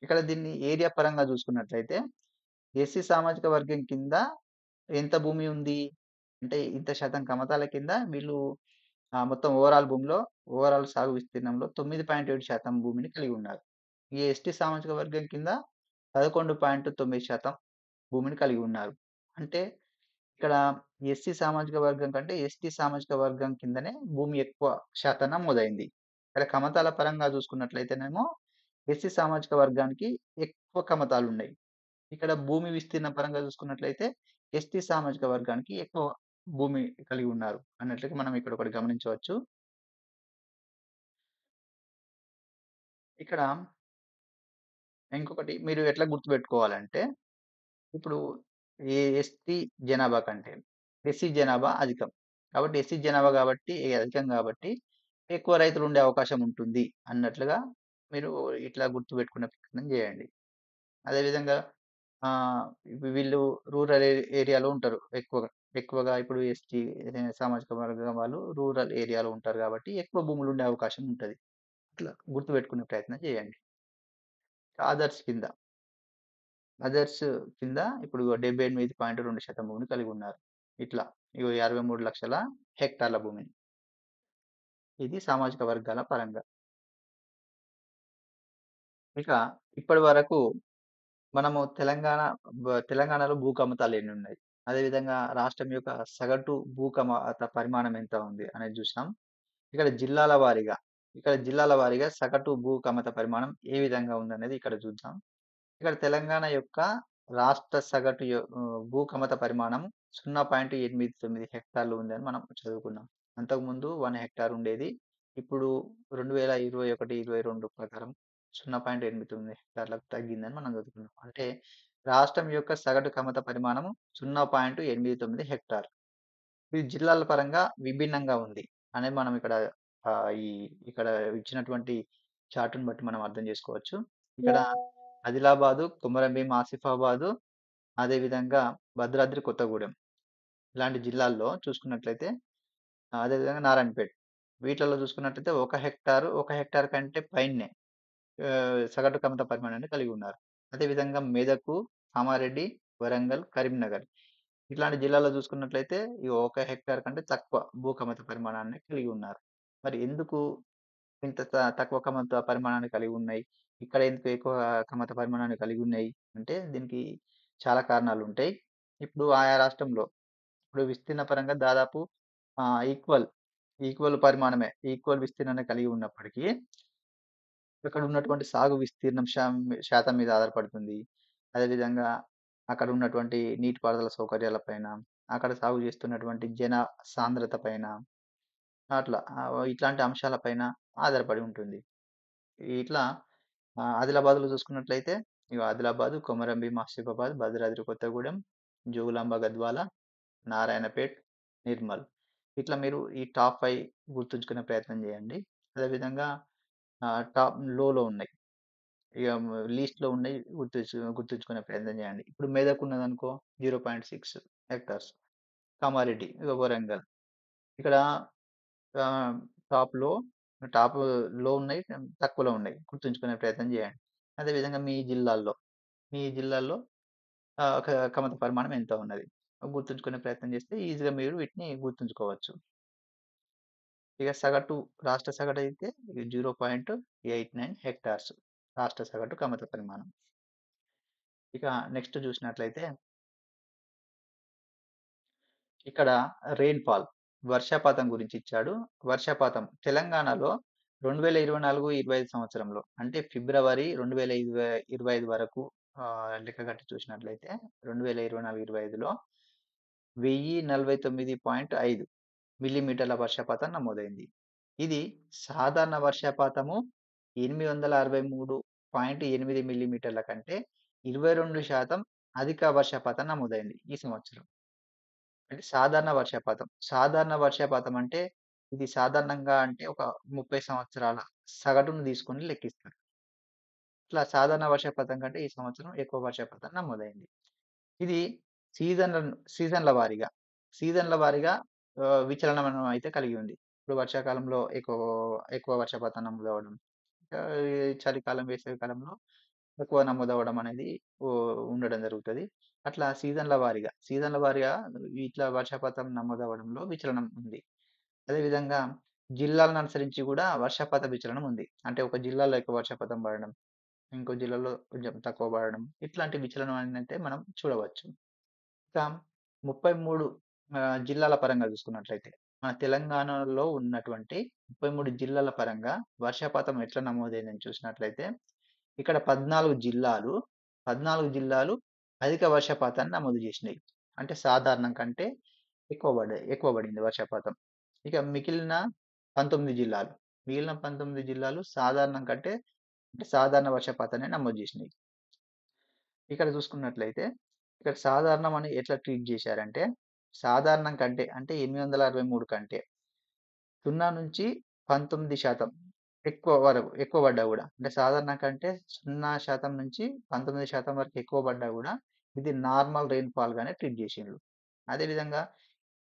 ఇక్కడ దీన్ని ఏరియా పరంగా చూసుకున్నట్లయితే ఎస్సీ సామాజిక వర్గం కింద ఎంత భూమి ఉంది? అంటే ఇంత శాతం కమతాల కింద వీళ్ళు మొత్తం ఓవరాల్ సాగు విస్తీర్ణంలో 9.7% భూమిని కలిగి ఉన్నారు. ఈ ఎస్టీ సామాజిక వర్గం కింద 11.9% భూమిని కలిగి ఉన్నారు. అంటే ఇక్కడ ఎస్సీ సామాజిక వర్గం కంటే ఎస్టీ సామాజిక వర్గం కిందనే భూమి ఎక్కువ శాతం నమోదైంది. ఇక్కడ కమతాల పరంగా చూసుకున్నట్లయితేనేమో ఎస్సీ సామాజిక వర్గానికి ఎక్కువ కమతాలున్నాయి. ఇక్కడ భూమి విస్తీర్ణం పరంగా చూసుకున్నట్లయితే ఎస్టీ సామాజిక వర్గానికి ఎక్కువ భూమి కలిగి ఉన్నారు అన్నట్లుగా మనం ఇక్కడ ఒకటి గమనించవచ్చు. ఇక్కడ ఇంకొకటి మీరు ఎట్లా గుర్తుపెట్టుకోవాలంటే ఇప్పుడు ఎస్టీ జనాభా కంటే ఎస్సీ జనాభా అధికం. కాబట్టి ఎస్సీ జనాభా కాబట్టి అధికం కాబట్టి ఎక్కువ రైతులు ఉండే అవకాశం ఉంటుంది అన్నట్లుగా మీరు ఇట్లా గుర్తుపెట్టుకునే ప్రయత్నం చేయండి. అదేవిధంగా వీళ్ళు రూరల్ ఏరియాలో ఉంటారు ఎక్కువగా. ఎక్కువగా ఇప్పుడు ఎస్టీ సామాజిక వర్గం వాళ్ళు రూరల్ ఏరియాలో ఉంటారు కాబట్టి ఎక్కువ భూములు ఉండే అవకాశం ఉంటది. ఇట్లా గుర్తుపెట్టుకునే ప్రయత్నం చేయండి. అదర్స్ కింద ఇప్పుడు 78.2% భూమిని కలిగి ఉన్నారు. ఇట్లా 63,00,000 హెక్టార్ల భూమిని. ఇది సామాజిక వర్గాల పరంగా. ఇక ఇప్పటి వరకు మనము తెలంగాణలో భూ కమతాలు ఎన్ని ఉన్నాయి? అదేవిధంగా రాష్ట్రం యొక్క సగటు భూ కమత పరిమాణం ఎంత ఉంది అనేది చూసాం. ఇక్కడ జిల్లాల వారీగా సగటు భూ కమత పరిమాణం ఏ విధంగా ఉందనేది ఇక్కడ చూద్దాం. ఇక్కడ తెలంగాణ యొక్క రాష్ట్ర సగటు భూ కమత పరిమాణం 0.89 హెక్టార్లు ఉందని మనం చదువుకున్నాం. అంతకుముందు 1 హెక్టార్ ఉండేది. ఇప్పుడు 2021, 22 ప్రకారం 0.89 హెక్టార్లకు తగ్గిందని మనం చదువుకున్నాం. అంటే రాష్ట్రం యొక్క సగటు కమత పరిమాణం 0.89 హెక్టార్. ఇది జిల్లాల పరంగా విభిన్నంగా ఉంది అనేది మనం ఇక్కడ ఇచ్చినటువంటి చార్ట్‌ని బట్టి మనం అర్థం చేసుకోవచ్చు. ఇక్కడ ఆదిలాబాదు, కొమరంభీం, ఆసిఫాబాదు, అదేవిధంగా భద్రాద్రి కొత్తగూడెం ఇలాంటి జిల్లాల్లో చూసుకున్నట్లయితే అదేవిధంగా నారాయణపేట్ వీటిలలో చూసుకున్నట్లయితే 1 హెక్టార్ కంటే పైనే సగటు కమత పరిమాణాన్ని కలిగి ఉన్నారు. అదేవిధంగా మెదకు, కామారెడ్డి, వరంగల్, కరీంనగర్ ఇట్లాంటి జిల్లాల్లో చూసుకున్నట్లయితే ఈ 1 హెక్టార్ కంటే తక్కువ భూ కమత పరిమాణాన్ని కలిగి ఉన్నారు. మరి ఎందుకు ఇంత తక్కువ కమత పరిమాణాన్ని కలిగి ఉన్నాయి? ఇక్కడ ఎందుకు ఎక్కువ కమత పరిమాణాన్ని కలిగి ఉన్నాయి? అంటే దీనికి చాలా కారణాలు ఉంటాయి. ఇప్పుడు ఆయా రాష్ట్రంలో ఇప్పుడు విస్తీర్ణ పరంగా దాదాపు ఈక్వల్ పరిమాణమే ఈక్వల్ విస్తీర్ణాన్ని కలిగి ఉన్నప్పటికీ అక్కడ ఉన్నటువంటి సాగు విస్తీర్ణం శాతం మీద ఆధారపడుతుంది. అదేవిధంగా అక్కడ ఉన్నటువంటి నీటిపారుదల సౌకర్యాల పైన, అక్కడ సాగు చేస్తున్నటువంటి జన సాంద్రత పైన అట్లా ఇట్లాంటి అంశాల పైన ఆధారపడి ఉంటుంది. ఇట్లా ఆదిలాబాద్‌లో చూసుకున్నట్లయితే ఇగ ఆదిలాబాద్, కొమరంభీం, ఆసిఫాబాద్, భద్రాద్రి కొత్తగూడెం, జోగులాంబ గద్వాల, నారాయణపేట్, నిర్మల్. ఇట్లా మీరు ఈ టాప్ 5 గుర్తుంచుకునే ప్రయత్నం చేయండి. అదేవిధంగా లోలో ఉన్నాయి. ఇగ లీస్ట్‌లో ఉన్నాయి గుర్తుంచుకునే ప్రయత్నం చేయండి. ఇప్పుడు మెదక్ ఉన్నదనుకో 0.6 హెక్టార్స్. కామారెడ్డి, ఇగ వరంగల్. ఇక్కడ ఆహ్, టాప్‌లో టాప్‌లో ఉన్నాయి. తక్కువలో ఉన్నాయి. గుర్తుంచుకునే ప్రయత్నం చేయండి. అదేవిధంగా మీ జిల్లాల్లో కమత పరిమాణం ఎంత ఉన్నది? గుర్తుంచుకునే ప్రయత్నం చేస్తే ఈజీగా మీరు వీటిని గుర్తుంచుకోవచ్చు. ఇక రాష్ట్ర సగటు అయితే 0.89 హెక్టార్స్ రాష్ట్ర సగటు కమత పరిమాణం. ఇక నెక్స్ట్ చూసినట్లయితే ఇక్కడ రెయిన్‌ఫాల్ వర్షపాతం గురించి ఇచ్చాడు. వర్షపాతం తెలంగాణలో 2024, 25 సంవత్సరంలో అంటే ఫిబ్రవరి 2025 వరకు లెక్క కట్టి చూసినట్లయితే 2024, 25లో 1049.5 మిల్లీమీటర్ల వర్షపాతం నమోదైంది. ఇది సాధారణ వర్షపాతము 863.8 మిల్లీమీటర్ల కంటే 22% అధిక వర్షపాతం నమోదైంది ఈ సంవత్సరం. అంటే సాధారణ వర్షపాతం అంటే ఇది సాధారణంగా అంటే ఒక 30 సంవత్సరాల సగటును తీసుకొని లెక్కిస్తారు. ఇట్లా సాధారణ వర్షపాతం కంటే ఈ సంవత్సరం ఎక్కువ వర్షపాతం నమోదైంది. ఇది సీజన్ల వారీగా విచలనం అయితే కలిగి ఉంది. ఇప్పుడు వర్షాకాలంలో ఎక్కువ వర్షపాతం నమోదవ్వడం. ఈ చలికాలం, వేసవి కాలంలో తక్కువ నమోదవ్వడం అనేది ఉండడం జరుగుతది. అట్లా సీజన్ల వారీగా ఇట్లా వర్షపాతం నమోదవ్వడంలో విచలనం ఉంది. అదేవిధంగా జిల్లాలను అనుసరించి కూడా వర్షపాత విచలనం ఉంది. అంటే ఒక జిల్లాలో ఎక్కువ వర్షపాతం పడడం, ఇంకో జిల్లాలో కొంచెం తక్కువ పడడం. ఇట్లాంటి విచలనం ఏంటంటే మనం చూడవచ్చు. ఇంకా 33 జిల్లాల పరంగా చూసుకున్నట్లయితే, మన తెలంగాణలో ఉన్నటువంటి 33 జిల్లాల పరంగా వర్షపాతం ఎట్లా నమోదైందని చూసినట్లయితే, ఇక్కడ 14 జిల్లాలు అధిక వర్షపాతాన్ని నమోదు చేసినాయి. అంటే సాధారణం కంటే ఎక్కువ పడింది వర్షపాతం. ఇక మిగిలిన 19 జిల్లాలు, సాధారణం కంటే అంటే సాధారణ వర్షపాతాన్ని నమోదు చేసినాయి. ఇక్కడ చూసుకున్నట్లయితే ఇక్కడ సాధారణం అని ఎట్లా ట్రీట్ చేశారంటే సాధారణం కంటే అంటే 863 కంటే 0-19% ఎక్కువ పడ్డా కూడా అంటే సాధారణం కంటే 0% నుంచి 19% వరకు ఎక్కువ పడ్డా కూడా ఇది నార్మల్ రెయిన్‌ఫాల్ గానే ట్రీట్ చేసిండ్రు. అదేవిధంగా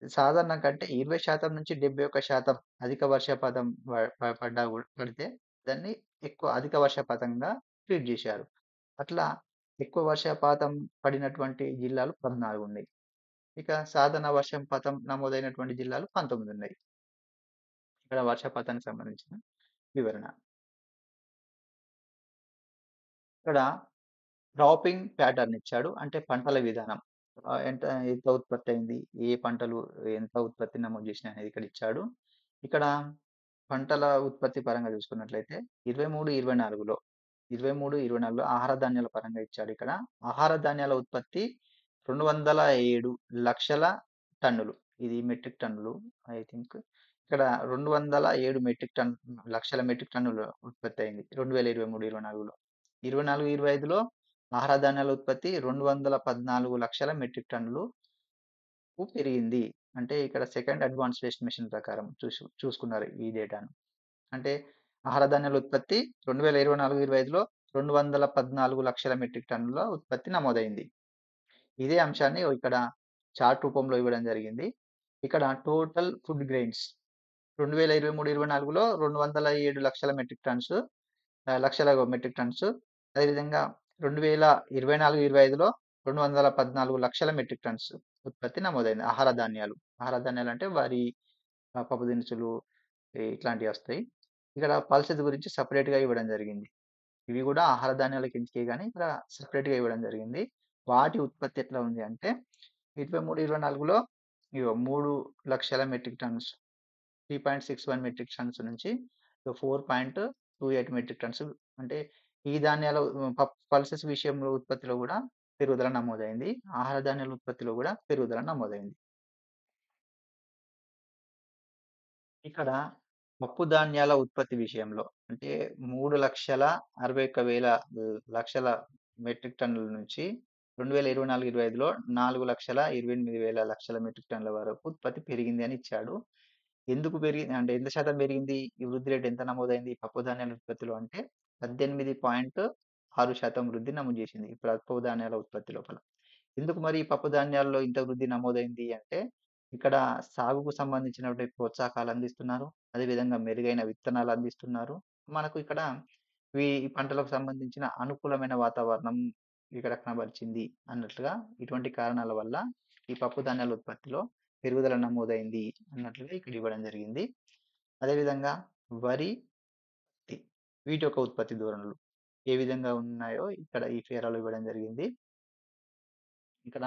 సాధారణం కంటే 20% నుంచి 71% అధిక వర్షపాతం పడితే దాన్ని అధిక వర్షపాతంగా ట్రీట్ చేశారు. అట్లా ఎక్కువ వర్షపాతం పడినటువంటి జిల్లాలు 14 ఉన్నాయి. ఇక సాధారణ వర్షపాతం నమోదైనటువంటి జిల్లాలు 19 ఉన్నాయి. ఇక్కడ వర్షపాతానికి సంబంధించిన వివరణ. ఇక్కడ క్రాపింగ్ ప్యాటర్న్ ఇచ్చాడు. అంటే పంటల విధానం. ఎంత ఉత్పత్తి అయింది? ఏ పంటలు ఎంత ఉత్పత్తి నమోదు చేసినాయి అనేది ఇక్కడ ఇచ్చాడు. ఇక్కడ పంటల ఉత్పత్తి పరంగా చూసుకున్నట్లయితే 23, 24లో ఆహార ధాన్యాల పరంగా ఇచ్చాడు ఇక్కడ. ఆహార ధాన్యాల ఉత్పత్తి 207 లక్షల టన్నులు. ఇది మెట్రిక్ టన్నులు ఐ థింక్. ఇక్కడ 207 లక్షల మెట్రిక్ టన్నులు ఉత్పత్తి అయింది 2023, 24లో. 24, 25లో ఆహార ధాన్యాల ఉత్పత్తి 214 లక్షల మెట్రిక్ టన్నులకు పెరిగింది. అంటే ఇక్కడ సెకండ్ అడ్వాన్స్డ్ ఎస్టిమేషన్ ప్రకారం చూసుకున్నారు ఈ డేటాను. అంటే ఆహార ధాన్యాల ఉత్పత్తి 2024, 25లో 214 లక్షల మెట్రిక్ టన్నుల ఉత్పత్తి నమోదైంది. ఇదే అంశాన్ని ఇక్కడ చార్ట్ రూపంలో ఇవ్వడం జరిగింది. ఇక్కడ టోటల్ ఫుడ్ గ్రెయిన్స్ 2023, 24లో 207 లక్షల మెట్రిక్ టన్స్ అదేవిధంగా 2024, 25లో 214 లక్షల మెట్రిక్ టన్స్ ఉత్పత్తి నమోదైంది. ఆహార ధాన్యాలు అంటే వరి, పప్పు దినుసులు ఇట్లాంటివి వస్తాయి. ఇక్కడ పల్సెస్ గురించి సపరేట్‌గా ఇవ్వడం జరిగింది. ఇవి కూడా ఆహార ధాన్యాల కిందకే గాని ఇక్కడ సెపరేట్‌గా ఇవ్వడం జరిగింది. వాటి ఉత్పత్తి ఎట్లా ఉంది అంటే 23, 24లో 3 లక్షల మెట్రిక్ టన్స్ 3.61 మెట్రిక్ టన్స్ నుంచి 4.28 మెట్రిక్ టన్స్ అంటే ఈ ధాన్యాల పల్సెస్ విషయంలో ఉత్పత్తిలో కూడా పెరుగుదల నమోదైంది. ఆహార ధాన్యాల ఉత్పత్తిలో కూడా పెరుగుదల నమోదైంది. ఇక్కడ పప్పు ధాన్యాల ఉత్పత్తి విషయంలో అంటే 3,61,000 లక్షల మెట్రిక్ టన్నుల నుంచి 2024, 25లో 4,28,000 లక్షల మెట్రిక్ టన్నుల వరకు ఉత్పత్తి పెరిగింది అని ఇచ్చాడు. ఎందుకు పెరిగింది అంటే ఎంత శాతం పెరిగింది? ఈ వృద్ధి రేట్ ఎంత నమోదైంది పప్పు ధాన్యాల ఉత్పత్తిలో అంటే 18.6% వృద్ధి నమోదు చేసింది. ఈ పప్పు ధాన్యాల ఉత్పత్తి లోపల. ఎందుకు మరి ఈ పప్పు ధాన్యాల్లో ఇంత వృద్ధి నమోదైంది అంటే ఇక్కడ సాగుకు సంబంధించినటువంటి ప్రోత్సాహకాలు అందిస్తున్నారు. అదేవిధంగా మెరుగైన విత్తనాలు అందిస్తున్నారు. మనకు ఇక్కడ ఈ పంటలకు సంబంధించిన అనుకూలమైన వాతావరణం ఇక్కడ కనబరిచింది అన్నట్లుగా ఇటువంటి కారణాల వల్ల ఈ పప్పు ధాన్యాల ఉత్పత్తిలో పెరుగుదల నమోదైంది అన్నట్లుగా ఇక్కడ ఇవ్వడం జరిగింది. అదేవిధంగా వరి, పత్తి వీటి యొక్క ఉత్పత్తి ధోరణులు ఏ విధంగా ఉన్నాయో ఇక్కడ ఈ ఫేరాలో ఇవ్వడం జరిగింది. ఇక్కడ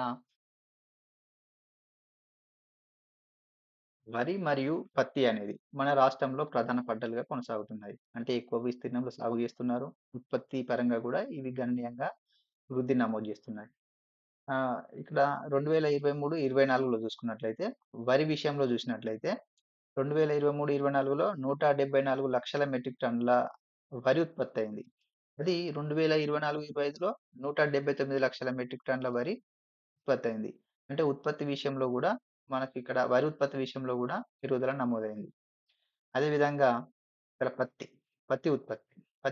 వరి మరియు పత్తి అనేది మన రాష్ట్రంలో ప్రధాన పంటలుగా కొనసాగుతున్నాయి. అంటే ఎక్కువ విస్తీర్ణంలో సాగు చేస్తున్నారు. ఉత్పత్తి పరంగా కూడా ఇవి గణనీయంగా వృద్ధి నమోదు చేస్తున్నాయి. ఇక్కడ 2023, 24లో చూసుకున్నట్లయితే వరి విషయంలో చూసినట్లయితే 2023, 24లో 174 లక్షల మెట్రిక్ టన్నుల వరి ఉత్పత్తి అయింది. అది 2024, 25లో 179 లక్షల మెట్రిక్ టన్నుల వరి ఉత్పత్తి అయింది. అంటే ఉత్పత్తి విషయంలో కూడా మనకి ఇక్కడ వరి ఉత్పత్తి విషయంలో కూడా పెరుగుదల నమోదైంది. అదేవిధంగా ఇక్కడ పత్తి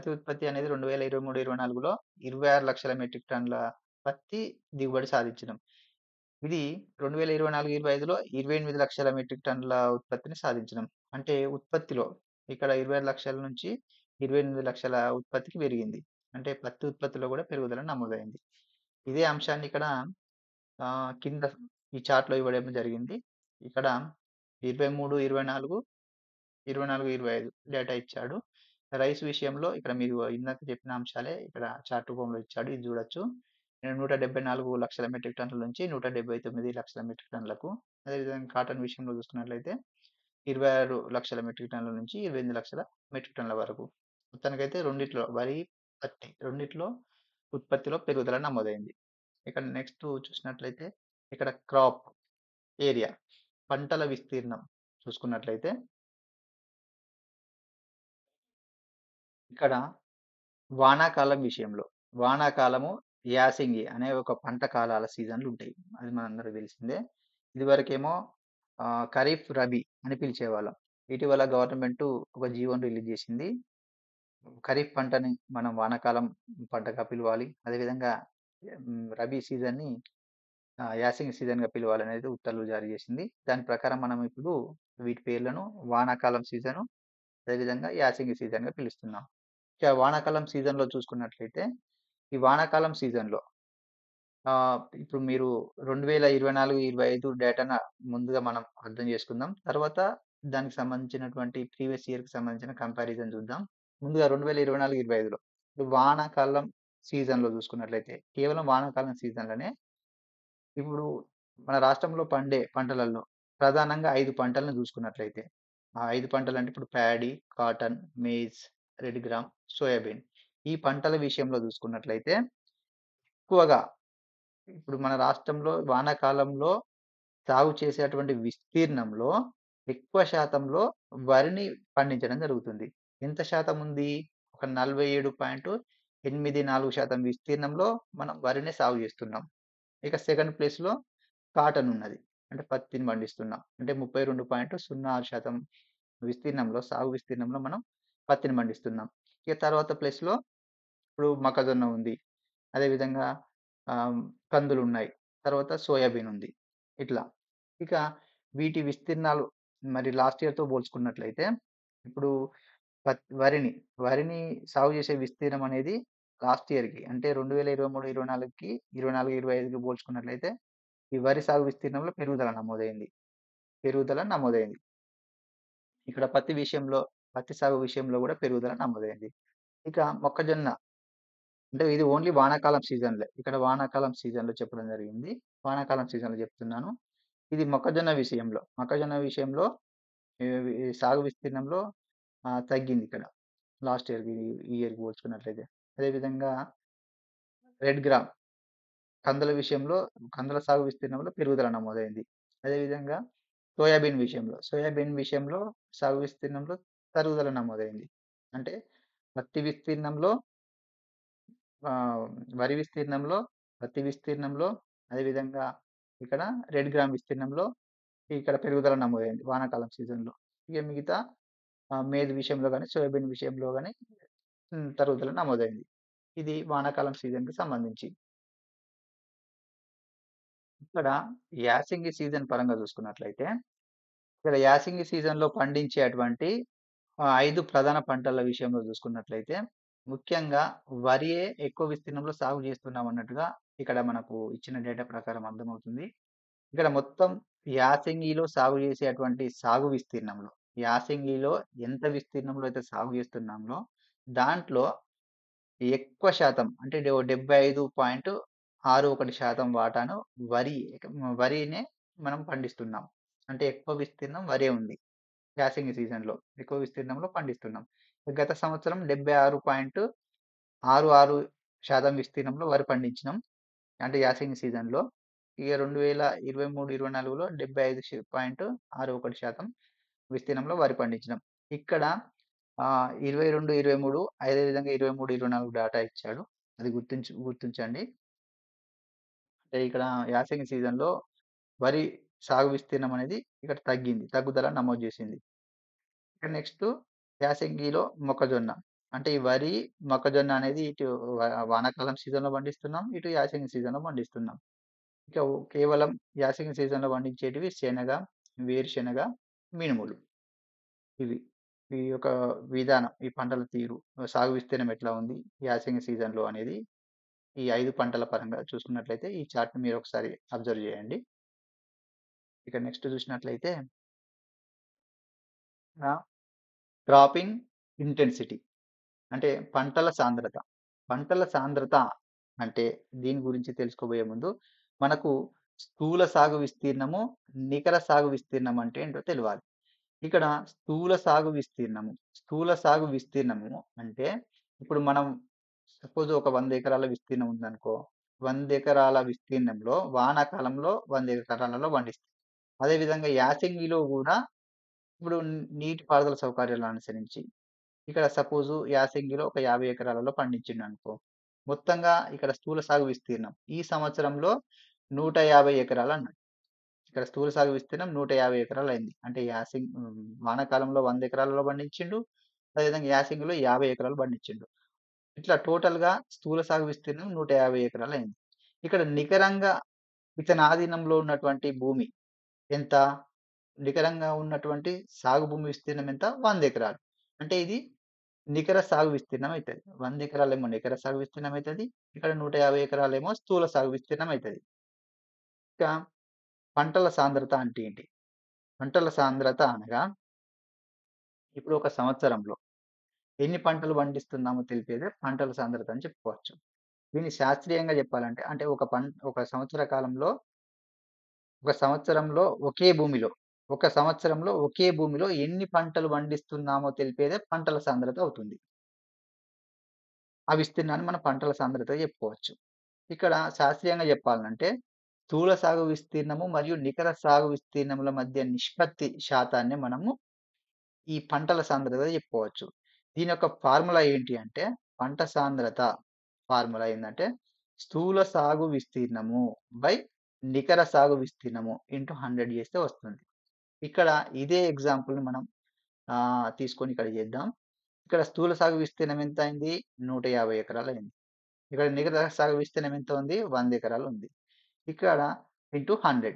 ఉత్పత్తి అనేది 2023, 24లో 26 లక్షల మెట్రిక్ టన్నుల పత్తి దిగుబడి సాధించడం. ఇది 2024, 25లో 28 లక్షల మెట్రిక్ టన్నుల ఉత్పత్తిని సాధించడం. అంటే ఉత్పత్తిలో ఇక్కడ 26 లక్షల నుంచి 28 లక్షల ఉత్పత్తికి పెరిగింది. అంటే పత్తి ఉత్పత్తిలో కూడా పెరుగుదల నమోదైంది. ఇదే అంశాన్ని ఇక్కడ కింద ఈ చార్ట్‌లో ఇవ్వడం జరిగింది. ఇక్కడ 23, 24, 24, 25 డేటా ఇచ్చాడు. రైస్ విషయంలో ఇక్కడ మీరు ఇందాక చెప్పిన అంశాలే ఇక్కడ చార్ట్ రూపంలో ఇచ్చాడు. ఇది చూడొచ్చు. 174 లక్షల మెట్రిక్ టన్నుల నుంచి 179 లక్షల మెట్రిక్ టన్నులకు. అదేవిధంగా కాటన్ విషయంలో చూసుకున్నట్లయితే 26 లక్షల మెట్రిక్ టన్నుల నుంచి 28 లక్షల మెట్రిక్ టన్నుల వరకు. మొత్తానికైతే రెండిట్లో వరి, పత్తి రెండిట్లో ఉత్పత్తిలో పెరుగుదల నమోదైంది. ఇక్కడ నెక్స్ట్ చూసినట్లయితే ఇక్కడ క్రాప్ ఏరియా పంటల విస్తీర్ణం చూసుకున్నట్లయితే ఇక్కడ వానాకాలం విషయంలో వానాకాలము, యాసంగి అనే ఒక పంట కాలాల సీజన్లు ఉంటాయి. అది మనందరికీ తెలిసిందే. ఇదివరకేమో ఖరీఫ్, రబీ అని పిలిచేవాళ్ళం. ఇటీవల గవర్నమెంట్ ఒక జీవోని రిలీజ్ చేసింది. ఖరీఫ్ పంటని మనం వానాకాలం పంటగా పిలవాలి. అదేవిధంగా రబీ సీజన్‌ని యాసంగి సీజన్‌గా పిలవాలనేది ఉత్తర్వులు జారీ చేసింది. దాని ప్రకారం మనం ఇప్పుడు వీటి పేర్లను వానాకాలం సీజను, అదేవిధంగా యాసంగి సీజన్‌గా పిలుస్తున్నాం. ఇక వానాకాలం సీజన్‌లో చూసుకున్నట్లయితే ఈ వానాకాలం సీజన్‌లో ఇప్పుడు మీరు 2024, 25 డేటాను ముందుగా మనం అర్థం చేసుకుందాం. తర్వాత దానికి సంబంధించినటువంటి ప్రీవియస్ ఇయర్‌కి సంబంధించిన కంపారిజన్ చూద్దాం. ముందుగా 2024, 25లో ఇప్పుడు వానాకాలం సీజన్‌లో చూసుకున్నట్లయితే కేవలం వానాకాలం సీజన్‌లోనే ఇప్పుడు మన రాష్ట్రంలో పండే పంటలలో ప్రధానంగా 5 పంటలను చూసుకున్నట్లయితే ఆ 5 పంటలంటే ఇప్పుడు paddy, cotton, maize, red gram, soybean. ఈ పంటల విషయంలో చూసుకున్నట్లయితే ఎక్కువగా ఇప్పుడు మన రాష్ట్రంలో వానాకాలంలో సాగు చేసేటువంటి విస్తీర్ణంలో ఎక్కువ శాతంలో వరిని పండించడం జరుగుతుంది. ఎంత శాతం ఉంది? ఒక 47.84% విస్తీర్ణంలో మనం వరిని సాగు చేస్తున్నాం. ఇక సెకండ్ ప్లేస్‌లో కాటన్ ఉన్నది. అంటే పత్తిని పండిస్తున్నాం. అంటే 32.06% విస్తీర్ణంలో సాగు విస్తీర్ణంలో మనం పత్తిని పండిస్తున్నాం. ఇక తర్వాత ప్లేస్‌లో ఇప్పుడు మొక్కజొన్న ఉంది. అదేవిధంగా కందులున్నాయి. తర్వాత సోయాబీన్ ఉంది. ఇట్లా. ఇక వీటి విస్తీర్ణాలు మరి లాస్ట్ ఇయర్‌తో పోల్చుకున్నట్లయితే ఇప్పుడు వరిని సాగు చేసే విస్తీర్ణం అనేది లాస్ట్ ఇయర్‌కి అంటే 2023, 24కి 24, 25కి పోల్చుకున్నట్లయితే ఈ వరి సాగు విస్తీర్ణంలో పెరుగుదల నమోదైంది. ఇక్కడ పత్తి సాగు విషయంలో కూడా పెరుగుదల నమోదైంది. ఇక మొక్కజొన్న అంటే ఇది ఓన్లీ వానాకాలం సీజన్‌లే. ఇక్కడ వానాకాలం సీజన్‌లో చెప్పడం జరిగింది. వానాకాలం సీజన్‌లో చెప్తున్నాను. ఇది మొక్కజొన్న విషయంలో ఈ సాగు విస్తీర్ణంలో తగ్గింది ఇక్కడ. లాస్ట్ ఇయర్‌కి ఈ ఇయర్‌కి పోల్చుకున్నట్లయితే. అదేవిధంగా రెడ్ గ్రామ్ కందుల సాగు విస్తీర్ణంలో పెరుగుదల నమోదైంది. అదేవిధంగా సోయాబీన్ విషయంలో సాగు విస్తీర్ణంలో తరుగుదల నమోదైంది. అంటే పత్తి విస్తీర్ణంలో వరి విస్తీర్ణంలో, పత్తి విస్తీర్ణంలో, అదేవిధంగా ఇక్కడ రెడ్ గ్రామ్ విస్తీర్ణంలో ఇక్కడ పెరుగుదల నమోదైంది వానాకాలం సీజన్‌లో. ఇక మిగతా మేజ్ విషయంలో గాని, సోయాబీన్ విషయంలో గాని తరుగుదల నమోదైంది. ఇది వానాకాలం సీజన్‌కి సంబంధించి. ఇక్కడ యాసంగి సీజన్ పరంగా చూసుకున్నట్లయితే, ఇక్కడ యాసంగి సీజన్‌లో పండించేటువంటి 5 ప్రధాన పంటల విషయంలో చూసుకున్నట్లయితే, ముఖ్యంగా వరియే ఎక్కువ విస్తీర్ణంలో సాగు చేస్తున్నాం అన్నట్టుగా ఇక్కడ మనకు ఇచ్చిన డేటా ప్రకారం అర్థమవుతుంది. ఇక్కడ మొత్తం యాసంగిలో సాగు చేసేటువంటి సాగు విస్తీర్ణంలో, యాసంగిలో ఎంత విస్తీర్ణంలో అయితే సాగు చేస్తున్నామో, దాంట్లో ఎక్కువ శాతం అంటే 75.61% వాటాను వరినే మనం పండిస్తున్నాం. అంటే ఎక్కువ విస్తీర్ణం వరే ఉంది. యాసంగి సీజన్‌లో ఎక్కువ విస్తీర్ణంలో పండిస్తున్నాం. గత సంవత్సరం 76.66% విస్తీర్ణంలో వరి పండించినాం. అంటే యాసంగి సీజన్‌లో. ఇక 2023, 24లో 75.61% విస్తీర్ణంలో వరి పండించినాం. ఇక్కడ 22, 23 అదేవిధంగా 23, 24 డాటా ఇచ్చాడు. అది గుర్తుంచండి. అంటే ఇక్కడ యాసంగి సీజన్‌లో వరి సాగు విస్తీర్ణం అనేది ఇక్కడ తగ్గుదల నమోదు చేసింది. ఇక నెక్స్ట్ యాసంగిలో మొక్కజొన్న. అంటే ఈ వరి, మొక్కజొన్న అనేది ఇటు వానాకాలం సీజన్‌లో పండిస్తున్నాం. ఇటు యాసంగి సీజన్‌లో పండిస్తున్నాం. ఇక కేవలం యాసంగి సీజన్‌లో పండించేటివి శనగ, వేరుశెనగ, మినుములు. ఇవి. ఈ యొక్క విధానం, ఈ పంటల తీరు, సాగు విస్తీర్ణం ఎట్లా ఉంది యాసంగి సీజన్‌లో అనేది ఈ 5 పంటల పరంగా చూసుకున్నట్లయితే ఈ చార్ట్‌ని మీరు ఒకసారి అబ్జర్వ్ చేయండి. ఇక నెక్స్ట్ చూసినట్లయితే ఆహ్, క్రాపింగ్ ఇంటెన్సిటీ అంటే పంటల సాంద్రత. పంటల సాంద్రత అంటే దీని గురించి తెలుసుకోబోయే ముందు మనకు స్థూల సాగు విస్తీర్ణము, నికర సాగు విస్తీర్ణం అంటే ఏంటో తెలవాలి. ఇక్కడ స్థూల సాగు విస్తీర్ణము అంటే ఇప్పుడు మనం సపోజ్ ఒక 100 ఎకరాల విస్తీర్ణం ఉందనుకో. 100 ఎకరాల విస్తీర్ణంలో వానాకాలంలో 100 ఎకరాలలో పండిస్తాం. అదేవిధంగా యాసంగిలో గూడా ఇప్పుడు నీటిపారుదల సౌకర్యాలను అనుసరించి ఇక్కడ సపోజు యాసంగిలో ఒక 50 ఎకరాలలో పండించిండనుకో. మొత్తంగా ఇక్కడ స్థూల సాగు విస్తీర్ణం ఈ సంవత్సరంలో 150 ఎకరాలన్నాడు. ఇక్కడ స్థూల సాగు విస్తీర్ణం 150 ఎకరాలయింది. అంటే వానాకాలంలో 100 ఎకరాలలో పండించిండు. అదేవిధంగా యాసంగిలో 50 ఎకరాలు పండించిండు. ఇట్లా టోటల్‌గా స్థూల సాగు విస్తీర్ణం 150 ఎకరాలయింది. ఇక్కడ నికరంగా ఇతని ఆధీనంలో ఉన్నటువంటి భూమి ఎంత? నికరంగా ఉన్నటువంటి సాగు భూమి విస్తీర్ణం ఎంత? 100 ఎకరాలు. అంటే ఇది నికర సాగు విస్తీర్ణం అయితది. 100 ఎకరాలేమో నికర సాగు విస్తీర్ణం అయితది. ఇక్కడ 150 ఎకరాలేమో స్థూల సాగు విస్తీర్ణం అయితది. ఇక పంటల సాంద్రత అంటే ఏంటి? పంటల సాంద్రత అనగా ఇప్పుడు ఒక సంవత్సరంలో ఎన్ని పంటలు పండిస్తున్నామో తెలిపేదే పంటల సాంద్రత అని చెప్పుకోవచ్చు. దీన్ని శాస్త్రీయంగా చెప్పాలంటే అంటే ఒక సంవత్సరంలో ఒకే భూమిలో ఎన్ని పంటలు పండిస్తున్నామో తెలిపేదే పంటల సాంద్రత అవుతుంది. ఆ విస్తీర్ణాన్ని మనం పంటల సాంద్రతగా చెప్పుకోవచ్చు. ఇక్కడ శాస్త్రీయంగా చెప్పాలంటే స్థూల సాగు విస్తీర్ణము మరియు నికర సాగు విస్తీర్ణముల మధ్య నిష్పత్తి శాతాన్ని మనము ఈ పంటల సాంద్రతగా చెప్పుకోవచ్చు. దీని యొక్క ఫార్ములా ఏంటి అంటే పంట సాంద్రత ఫార్ములా ఏందంటే స్థూల సాగు విస్తీర్ణము బై నికర సాగు విస్తీర్ణము ఇంటూ 100 చేస్తే వస్తుంది. ఇక్కడ ఇదే ఎగ్జాంపుల్‌ని మనం తీసుకొని ఇక్కడ చేద్దాం. ఇక్కడ స్థూల సాగు విస్తీర్ణం ఎంత అయింది? 150 ఎకరాలయింది. ఇక్కడ నికర సాగు విస్తీర్ణం ఎంత ఉంది? 100 ఎకరాలు ఉంది. ఇక్కడ ఇంటూ 100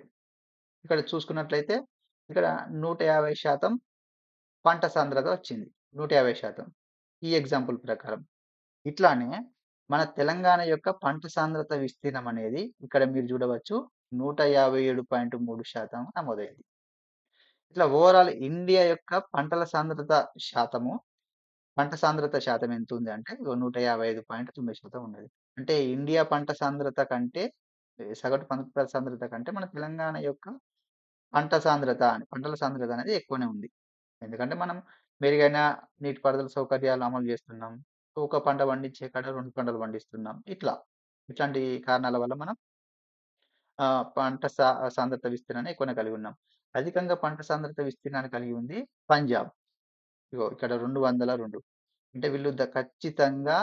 ఇక్కడ చూసుకున్నట్లయితే ఇక్కడ 150% పంట సాంద్రత వచ్చింది. 150% ఈ ఎగ్జాంపుల్ ప్రకారం. ఇట్లానే మన తెలంగాణ యొక్క పంట సాంద్రత విస్తీర్ణం అనేది ఇక్కడ మీరు చూడవచ్చు 157.3% నమోదైంది. ఇట్లా ఓవరాల్ ఇండియా యొక్క పంట సాంద్రత శాతం ఎంత ఉంది అంటే 155.9% ఉన్నది. అంటే ఇండియా పంట సాంద్రత కంటే సగటు పంట సాంద్రత కంటే మన తెలంగాణ యొక్క పంటల సాంద్రత అనేది ఎక్కువనే ఉంది. ఎందుకంటే మనం మెరుగైన నీటిపారుదల సౌకర్యాలు అమలు చేస్తున్నాం. ఒక పంట పండించే కాడ 2 పంటలు పండిస్తున్నాం. ఇట్లాంటి కారణాల వల్ల మనం పంట సాంద్రత విస్తీర్ణాన్ని ఎక్కువనే కలిగి ఉన్నాం. అధికంగా పంట సాంద్రత విస్తీర్ణాన్ని కలిగి ఉంది పంజాబ్. ఇగో ఇక్కడ 202. అంటే వీళ్ళు ఖచ్చితంగా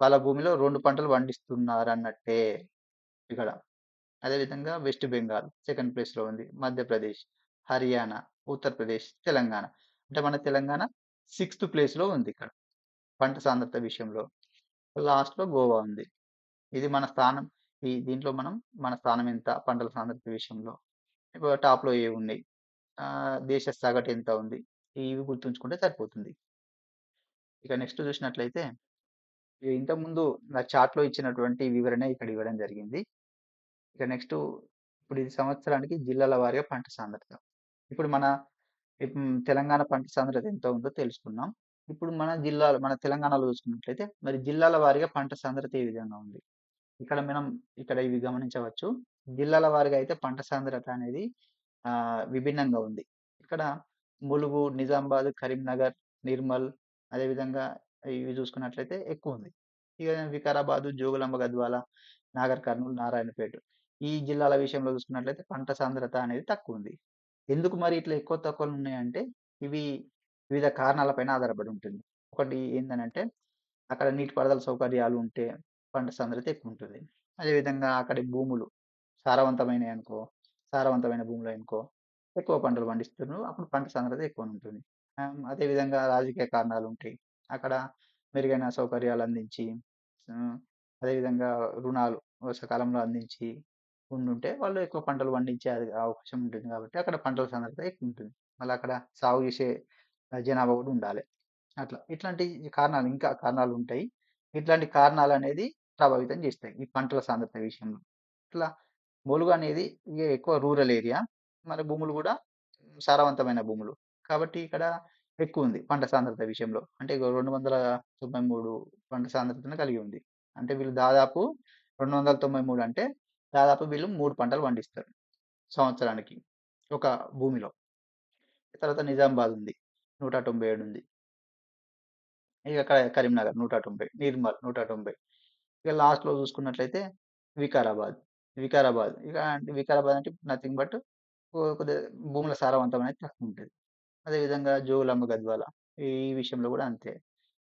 వాళ్ళ భూమిలో 2 పంటలు పండిస్తున్నారన్నట్టే ఇక్కడ. అదేవిధంగా వెస్ట్ బెంగాల్ సెకండ్ ప్లేస్‌లో ఉంది. మధ్యప్రదేశ్, హర్యానా, ఉత్తరప్రదేశ్, తెలంగాణ. అంటే మన తెలంగాణ సిక్స్త్ ప్లేస్‌లో ఉంది ఇక్కడ పంట సాంద్రత విషయంలో. లాస్ట్‌లో గోవా ఉంది. ఇది మన స్థానం. దీంట్లో మనం మన స్థానం ఎంత పంటల సాంద్రత విషయంలో. టాప్‌లో ఏవున్నాయి? దేశ సగటు ఎంత ఉంది? ఇవి గుర్తుంచుకుంటే సరిపోతుంది. ఇక నెక్స్ట్ చూసినట్లయితే ఇంతకుముందు నా చార్ట్‌లో ఇచ్చినటువంటి వివరణ ఇక్కడ ఇవ్వడం జరిగింది. ఇక నెక్స్ట్ ఇప్పుడు ఇది సంవత్సరానికి జిల్లాల వారీగా పంట సాంద్రత. ఇప్పుడు మన తెలంగాణ పంట సాంద్రత ఎంత ఉందో తెలుసుకున్నాం. ఇప్పుడు మన తెలంగాణలో చూసుకున్నట్లయితే మరి జిల్లాల వారీగా పంట సాంద్రత ఏ విధంగా ఉంది? ఇక్కడ ఇవి గమనించవచ్చు. జిల్లాల వారీగా అయితే పంట సాంద్రత అనేది విభిన్నంగా ఉంది. ఇక్కడ ములుగు, నిజామాబాద్, కరీంనగర్, నిర్మల్ అదేవిధంగా ఇవి చూసుకున్నట్లయితే ఎక్కువుంది. ఇక వికారాబాదు, జోగులాంబ గద్వాల, నాగర్ కర్నూల్, నారాయణపేట ఈ జిల్లాల విషయంలో చూసుకున్నట్లయితే పంట సాంద్రత అనేది తక్కువుంది. ఎందుకు మరి ఇట్లా ఎక్కువ తక్కువలు ఉన్నాయంటే ఇవి వివిధ కారణాలపైన ఆధారపడి ఉంటుంది. ఒకటి ఏందనంటే అక్కడ నీటిపారుదల సౌకర్యాలు ఉంటే పంట సాంద్రత ఎక్కువుంటుంది. అదేవిధంగా అక్కడి భూములు సారవంతమైనయనుకో, సారవంతమైన భూములనుకో ఎక్కువ పంటలు పండిస్తున్నారు. అప్పుడు పంట సాంద్రత ఎక్కువనుంటుంది. అదేవిధంగా రాజకీయ కారణాలుంటాయి. అక్కడ మెరుగైన సౌకర్యాలు అందించి, ఆహ్, అదేవిధంగా రుణాలు సకాలంలో అందించి ఉండుంటే వాళ్ళు ఎక్కువ పంటలు పండించే అవకాశం ఉంటుంది కాబట్టి అక్కడ పంటల సాంద్రత ఎక్కువుంటుంది. మళ్ళీ అక్కడ సాగు చేసే జనాభా కూడా ఉండాలి. అట్లా. ఇట్లాంటి కారణాలు ఇంకా కారణాలుంటాయి. ఇట్లాంటి కారణాలనేది ప్రభావితం చేస్తాయి. ఈ పంటల సాంద్రత విషయంలో. ఇట్లా ములుగు అనేది ఎక్కువ రూరల్ ఏరియా. మన భూములు గూడా సారవంతమైన భూములు. కాబట్టి ఇక్కడ ఎక్కువుంది పంట సాంద్రత విషయంలో. అంటే ఇగో 293 పంట సాంద్రతను కలిగి ఉంది. అంటే వీళ్ళు దాదాపు 293 అంటే దాదాపు వీళ్ళు 3 పంటలు పండిస్తారు సంవత్సరానికి ఒక భూమిలో. తర్వాత నిజామాబాద్ ఉంది. 197 ఉంది. ఇక కరీంనగర్ 190, నిర్మల్ 190. ఇక లాస్ట్‌లో చూసుకున్నట్లయితే వికారాబాద్. వికారాబాద్ అంటే నథింగ్ బట్ కొద్దిగా భూముల సారవంతం అనేది తక్కువుంటది. అదేవిధంగా జోగులాంబ గద్వాల ఈ విషయంలో కూడా అంతే.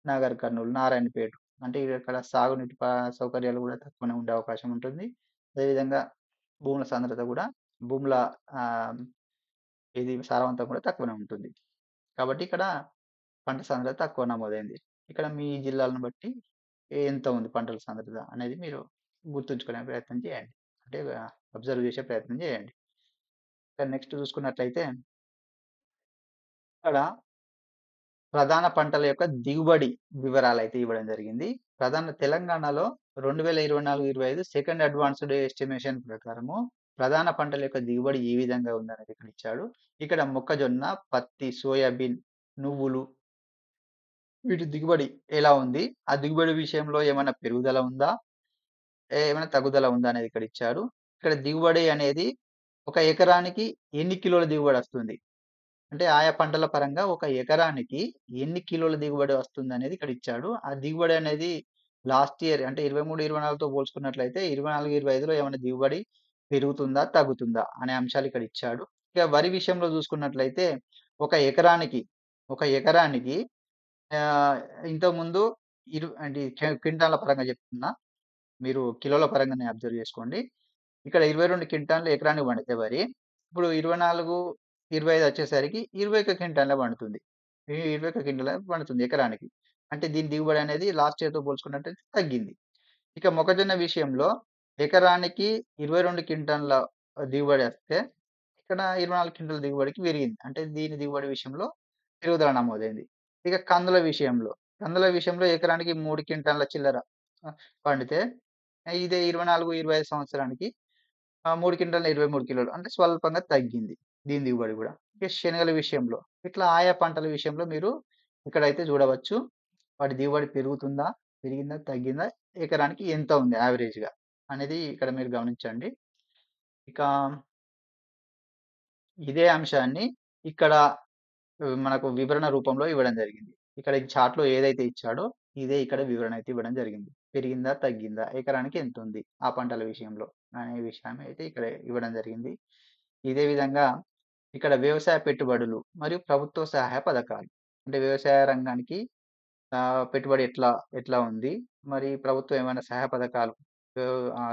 నాగర్ కర్నూల్, నారాయణపేట్ అంటే ఇక్కడ సాగునీటి సౌకర్యాలు కూడా తక్కువనే ఉండే అవకాశం ఉంటుంది. అదేవిధంగా భూముల సాంద్రత కూడా భూముల ఆహ్, ఇది సారవంతం కూడా తక్కువనే ఉంటుంది. కాబట్టి ఇక్కడ పంట సాంద్రత తక్కువ నమోదైంది. ఇక్కడ మీ జిల్లాలను బట్టి ఎంత ఉంది పంటల సాంద్రత అనేది మీరు గుర్తుంచుకునే ప్రయత్నం చేయండి. అంటే అబ్జర్వ్ చేసే ప్రయత్నం చేయండి. ఇక నెక్స్ట్ చూసుకున్నట్లయితే ఇక్కడ ప్రధాన పంటల యొక్క దిగుబడి వివరాలైతే ఇవ్వడం జరిగింది. తెలంగాణలో 2024, 25 సెకండ్ అడ్వాన్స్‌డ్ ఎస్టిమేషన్ ప్రకారము ప్రధాన పంటల యొక్క దిగుబడి ఏ విధంగా ఉందనేది ఇక్కడ ఇచ్చాడు. ఇక్కడ మొక్కజొన్న, పత్తి, సోయాబీన్, నువ్వులు వీటి దిగుబడి ఎలా ఉంది? ఆ దిగుబడి విషయంలో ఏమైనా పెరుగుదల ఉందా? ఏమైనా తగ్గుదల ఉందా అనేది ఇక్కడ ఇచ్చారు. ఇక్కడ దిగుబడి అనేది ఒక ఎకరానికి ఎన్ని కిలోల దిగుబడొస్తుంది? అంటే ఆయా పంటల పరంగా ఒక ఎకరానికి ఎన్ని కిలోల దిగుబడి వస్తుందనేది ఇక్కడ ఇచ్చాడు. ఆ దిగుబడి అనేది లాస్ట్ ఇయర్ అంటే 23, 24తో పోల్చుకున్నట్లయితే 24, 25లో ఏమైనా దిగుబడి పెరుగుతుందా? తగ్గుతుందా? అనే అంశాలు ఇక్కడ ఇచ్చాడు. ఇక వరి విషయంలో చూసుకున్నట్లయితే ఒక ఎకరానికి, ఒక ఎకరానికి ఆహ్, ఇంతకుముందు అంటే క్వింటాన్ల పరంగా చెప్తున్నా. మీరు కిలోల పరంగానే అబ్జర్వ్ చేసుకోండి. ఇక్కడ 22 క్వింటాన్లు ఎకరానికి పండితే వరి, ఇప్పుడు 24, 25 వచ్చేసరికి 21 క్వింటాన్లే పండుతుంది. ఈ 21 క్వింటాలే పండుతుంది ఎకరానికి. అంటే దీని దిగుబడి అనేది లాస్ట్ ఇయర్‌తో పోల్చుకున్నట్టయితే తగ్గింది. ఇక మొక్కజొన్న విషయంలో ఎకరానికి 22 క్వింటాన్ల దిగుబడి వస్తే, ఇక్కడ 24 క్వింటాల దిగుబడికి పెరిగింది. అంటే దీని దిగుబడి విషయంలో పెరుగుదల నమోదైంది. ఇక కందుల విషయంలో ఎకరానికి 3 క్వింటాన్ల చిల్లర ఆహ్, పండితే ఇదే 24, 25 సంవత్సరానికి 3 క్వింటాల్‌ల 23 కిలోలు. అంటే స్వల్పంగా తగ్గింది. దీని దిగుబడి గూడా. ఇక శనగల విషయంలో ఇట్లా ఆయా పంటల విషయంలో మీరు ఇక్కడైతే చూడవచ్చు. వాటి దిగుబడి పెరుగుతుందా? పెరిగిందా? తగ్గిందా? ఎకరానికి ఎంత ఉంది యావరేజ్‌గా అనేది ఇక్కడ మీరు గమనించండి. ఇక ఇదే అంశాన్ని ఇక్కడ మనకు వివరణ రూపంలో ఇవ్వడం జరిగింది. ఇక్కడ ఈ చార్ట్‌లో ఏదైతే ఇచ్చాడో ఇదే ఇక్కడ వివరణ అయితే ఇవ్వడం జరిగింది. పెరిగిందా? తగ్గిందా? ఎకరానికి ఎంతుంది? ఆ పంటల విషయంలో అనే విషయాన్ని అయితే ఇక్కడ ఇవ్వడం జరిగింది. ఇదే విధంగా ఇక్కడ వ్యవసాయ పెట్టుబడులు మరియు ప్రభుత్వ సహాయ పథకాలు. అంటే వ్యవసాయ రంగానికి పెట్టుబడి ఎట్లా ఉంది? మరి ప్రభుత్వం ఏమైనా సహాయ పథకాలు